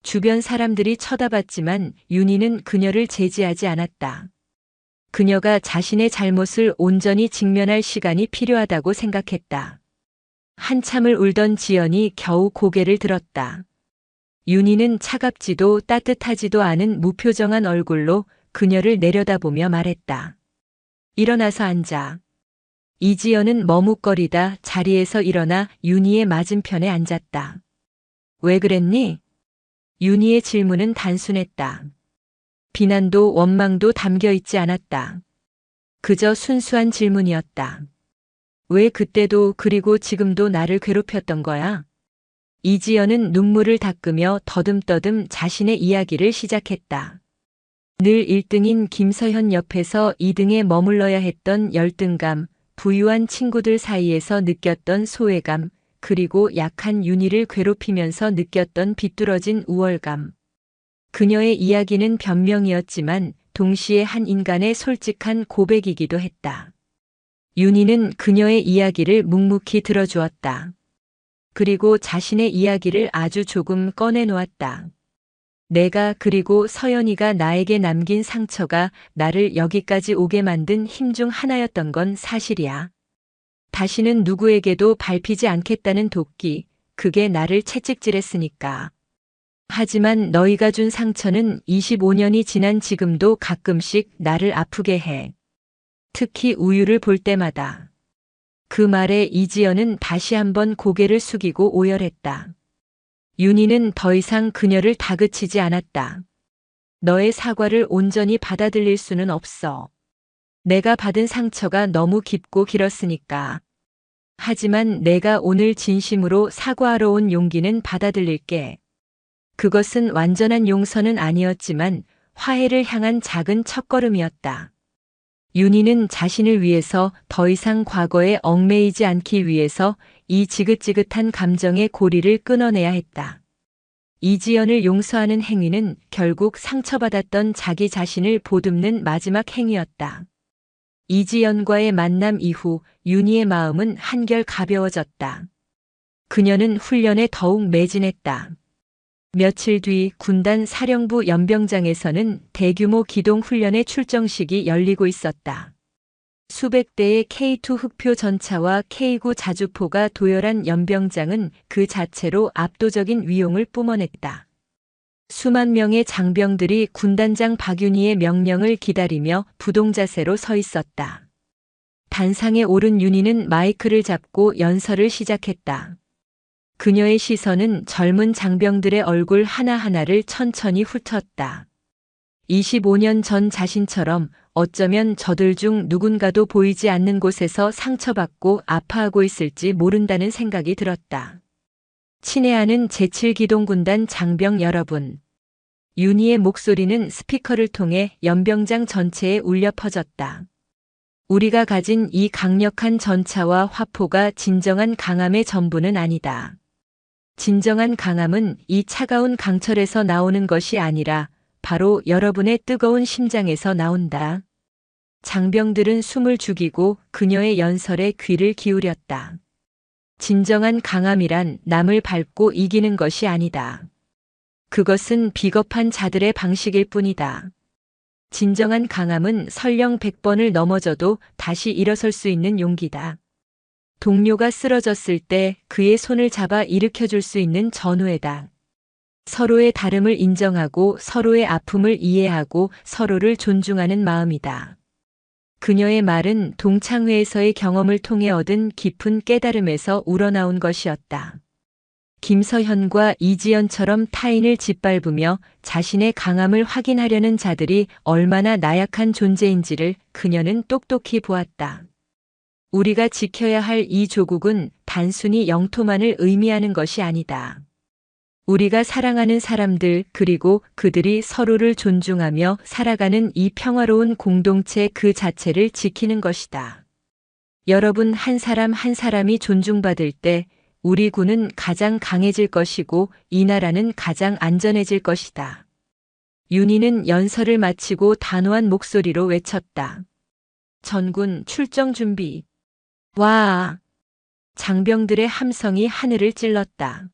주변 사람들이 쳐다봤지만 윤희는 그녀를 제지하지 않았다. 그녀가 자신의 잘못을 온전히 직면할 시간이 필요하다고 생각했다. 한참을 울던 지연이 겨우 고개를 들었다. 윤희는 차갑지도 따뜻하지도 않은 무표정한 얼굴로 그녀를 내려다보며 말했다. 일어나서 앉아. 이지연은 머뭇거리다 자리에서 일어나 윤희의 맞은편에 앉았다. 왜 그랬니? 윤희의 질문은 단순했다. 비난도 원망도 담겨 있지 않았다. 그저 순수한 질문이었다. 왜 그때도 그리고 지금도 나를 괴롭혔던 거야? 이지연은 눈물을 닦으며 더듬더듬 자신의 이야기를 시작했다. 늘 1등인 김서현 옆에서 2등에 머물러야 했던 열등감, 부유한 친구들 사이에서 느꼈던 소외감, 그리고 약한 윤희를 괴롭히면서 느꼈던 비뚤어진 우월감. 그녀의 이야기는 변명이었지만 동시에 한 인간의 솔직한 고백이기도 했다. 윤희는 그녀의 이야기를 묵묵히 들어주었다. 그리고 자신의 이야기를 아주 조금 꺼내놓았다. 내가 그리고 서연이가 나에게 남긴 상처가 나를 여기까지 오게 만든 힘 중 하나였던 건 사실이야. 다시는 누구에게도 밟히지 않겠다는 도끼, 그게 나를 채찍질했으니까. 하지만 너희가 준 상처는 25년이 지난 지금도 가끔씩 나를 아프게 해. 특히 우유를 볼 때마다. 그 말에 이지연은 다시 한번 고개를 숙이고 오열했다. 윤희는 더 이상 그녀를 다그치지 않았다. 너의 사과를 온전히 받아들일 수는 없어. 내가 받은 상처가 너무 깊고 길었으니까. 하지만 내가 오늘 진심으로 사과하러 온 용기는 받아들일게. 그것은 완전한 용서는 아니었지만 화해를 향한 작은 첫걸음이었다. 윤희는 자신을 위해서 더 이상 과거에 얽매이지 않기 위해서 이 지긋지긋한 감정의 고리를 끊어내야 했다. 이지연을 용서하는 행위는 결국 상처받았던 자기 자신을 보듬는 마지막 행위였다. 이지연과의 만남 이후 윤희의 마음은 한결 가벼워졌다. 그녀는 훈련에 더욱 매진했다. 며칠 뒤 군단 사령부 연병장에서는 대규모 기동 훈련의 출정식이 열리고 있었다. 수백 대의 K2 흑표 전차와 K9 자주포가 도열한 연병장은 그 자체로 압도적인 위용을 뿜어냈다. 수만 명의 장병들이 군단장 박윤희의 명령을 기다리며 부동자세로 서 있었다. 단상에 오른 윤희는 마이크를 잡고 연설을 시작했다. 그녀의 시선은 젊은 장병들의 얼굴 하나하나를 천천히 훑었다. 25년 전 자신처럼 어쩌면 저들 중 누군가도 보이지 않는 곳에서 상처받고 아파하고 있을지 모른다는 생각이 들었다. 친애하는 제7기동군단 장병 여러분. 윤희의 목소리는 스피커를 통해 연병장 전체에 울려 퍼졌다. 우리가 가진 이 강력한 전차와 화포가 진정한 강함의 전부는 아니다. 진정한 강함은 이 차가운 강철에서 나오는 것이 아니라 바로 여러분의 뜨거운 심장에서 나온다. 장병들은 숨을 죽이고 그녀의 연설에 귀를 기울였다. 진정한 강함이란 남을 밟고 이기는 것이 아니다. 그것은 비겁한 자들의 방식일 뿐이다. 진정한 강함은 설령 100번을 넘어져도 다시 일어설 수 있는 용기다. 동료가 쓰러졌을 때 그의 손을 잡아 일으켜줄 수 있는 전우애다. 서로의 다름을 인정하고 서로의 아픔을 이해하고 서로를 존중하는 마음이다. 그녀의 말은 동창회에서의 경험을 통해 얻은 깊은 깨달음에서 우러나온 것이었다. 김서현과 이지연처럼 타인을 짓밟으며 자신의 강함을 확인하려는 자들이 얼마나 나약한 존재인지를 그녀는 똑똑히 보았다. 우리가 지켜야 할 이 조국은 단순히 영토만을 의미하는 것이 아니다. 우리가 사랑하는 사람들 그리고 그들이 서로를 존중하며 살아가는 이 평화로운 공동체 그 자체를 지키는 것이다. 여러분 한 사람 한 사람이 존중받을 때 우리 군은 가장 강해질 것이고 이 나라는 가장 안전해질 것이다. 윤희는 연설을 마치고 단호한 목소리로 외쳤다. 전군 출정 준비. 와! 장병들의 함성이 하늘을 찔렀다.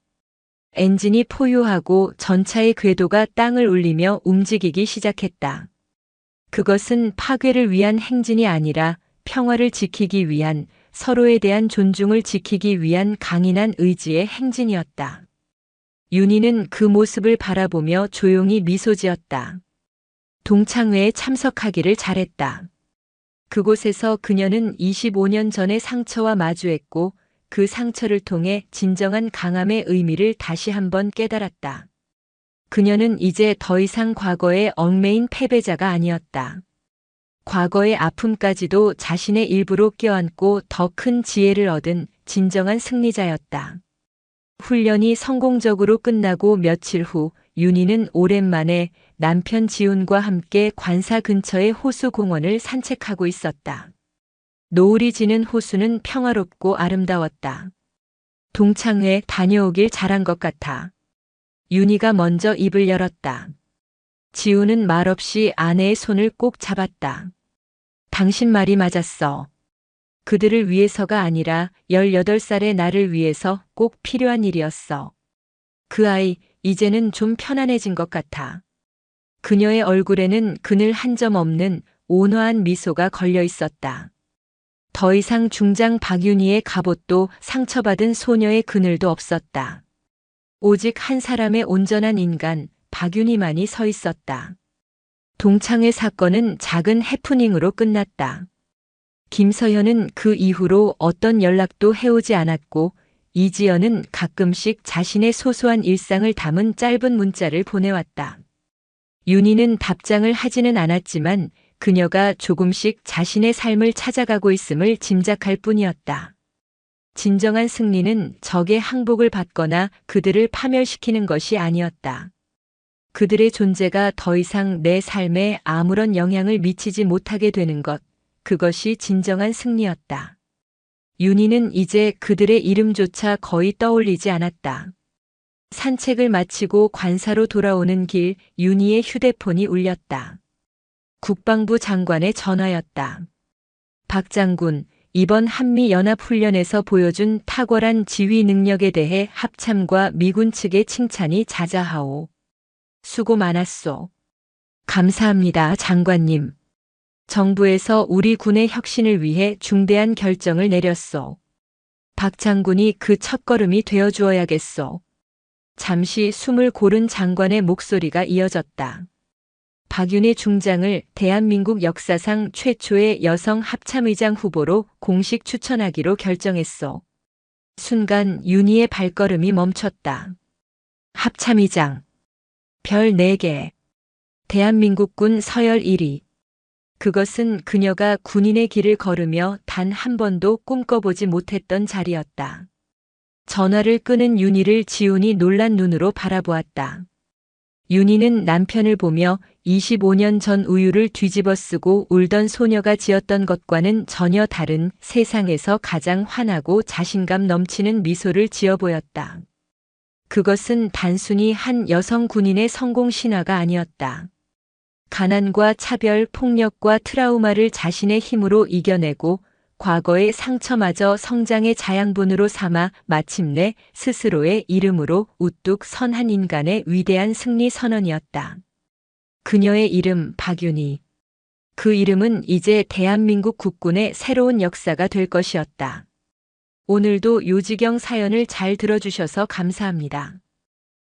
엔진이 포효하고 전차의 궤도가 땅을 울리며 움직이기 시작했다. 그것은 파괴를 위한 행진이 아니라 평화를 지키기 위한, 서로에 대한 존중을 지키기 위한 강인한 의지의 행진이었다. 윤희는 그 모습을 바라보며 조용히 미소 지었다. 동창회에 참석하기를 잘했다. 그곳에서 그녀는 25년 전의 상처와 마주했고 그 상처를 통해 진정한 강함의 의미를 다시 한번 깨달았다. 그녀는 이제 더 이상 과거에 얽매인 패배자가 아니었다. 과거의 아픔까지도 자신의 일부로 껴안고 더 큰 지혜를 얻은 진정한 승리자였다. 훈련이 성공적으로 끝나고 며칠 후 윤희는 오랜만에 남편 지훈과 함께 관사 근처의 호수 공원을 산책하고 있었다. 노을이 지는 호수는 평화롭고 아름다웠다. 동창회 다녀오길 잘한 것 같아. 윤희가 먼저 입을 열었다. 지훈은 말없이 아내의 손을 꼭 잡았다. 당신 말이 맞았어. 그들을 위해서가 아니라 18살의 나를 위해서 꼭 필요한 일이었어. 그 아이, 이제는 좀 편안해진 것 같아. 그녀의 얼굴에는 그늘 한 점 없는 온화한 미소가 걸려 있었다. 더 이상 중장 박윤희의 갑옷도 상처받은 소녀의 그늘도 없었다. 오직 한 사람의 온전한 인간, 박윤희만이 서 있었다. 동창회 사건은 작은 해프닝으로 끝났다. 김서현은 그 이후로 어떤 연락도 해오지 않았고 이지연은 가끔씩 자신의 소소한 일상을 담은 짧은 문자를 보내왔다. 윤희는 답장을 하지는 않았지만 그녀가 조금씩 자신의 삶을 찾아가고 있음을 짐작할 뿐이었다. 진정한 승리는 적의 항복을 받거나 그들을 파멸시키는 것이 아니었다. 그들의 존재가 더 이상 내 삶에 아무런 영향을 미치지 못하게 되는 것, 그것이 진정한 승리였다. 윤희는 이제 그들의 이름조차 거의 떠올리지 않았다. 산책을 마치고 관사로 돌아오는 길 윤희의 휴대폰이 울렸다. 국방부 장관의 전화였다. 박 장군, 이번 한미연합훈련에서 보여준 탁월한 지휘 능력에 대해 합참과 미군 측의 칭찬이 자자하오. 수고 많았소. 감사합니다, 장관님. 정부에서 우리 군의 혁신을 위해 중대한 결정을 내렸소. 박 장군이 그 첫걸음이 되어 주어야겠소. 잠시 숨을 고른 장관의 목소리가 이어졌다. 박윤희 중장을 대한민국 역사상 최초의 여성 합참의장 후보로 공식 추천하기로 결정했소. 순간 윤희의 발걸음이 멈췄다. 합참의장. 별 4개. 대한민국군 서열 1위. 그것은 그녀가 군인의 길을 걸으며 단 한 번도 꿈꿔보지 못했던 자리였다. 전화를 끄는 윤희를 지훈이 놀란 눈으로 바라보았다. 윤희는 남편을 보며 25년 전 우유를 뒤집어 쓰고 울던 소녀가 지었던 것과는 전혀 다른 세상에서 가장 환하고 자신감 넘치는 미소를 지어 보였다. 그것은 단순히 한 여성 군인의 성공 신화가 아니었다. 가난과 차별, 폭력과 트라우마를 자신의 힘으로 이겨내고 과거의 상처마저 성장의 자양분으로 삼아 마침내 스스로의 이름으로 우뚝 선 한 인간의 위대한 승리 선언이었다. 그녀의 이름 박윤희. 그 이름은 이제 대한민국 국군의 새로운 역사가 될 것이었다. 오늘도 요지경 사연을 잘 들어주셔서 감사합니다.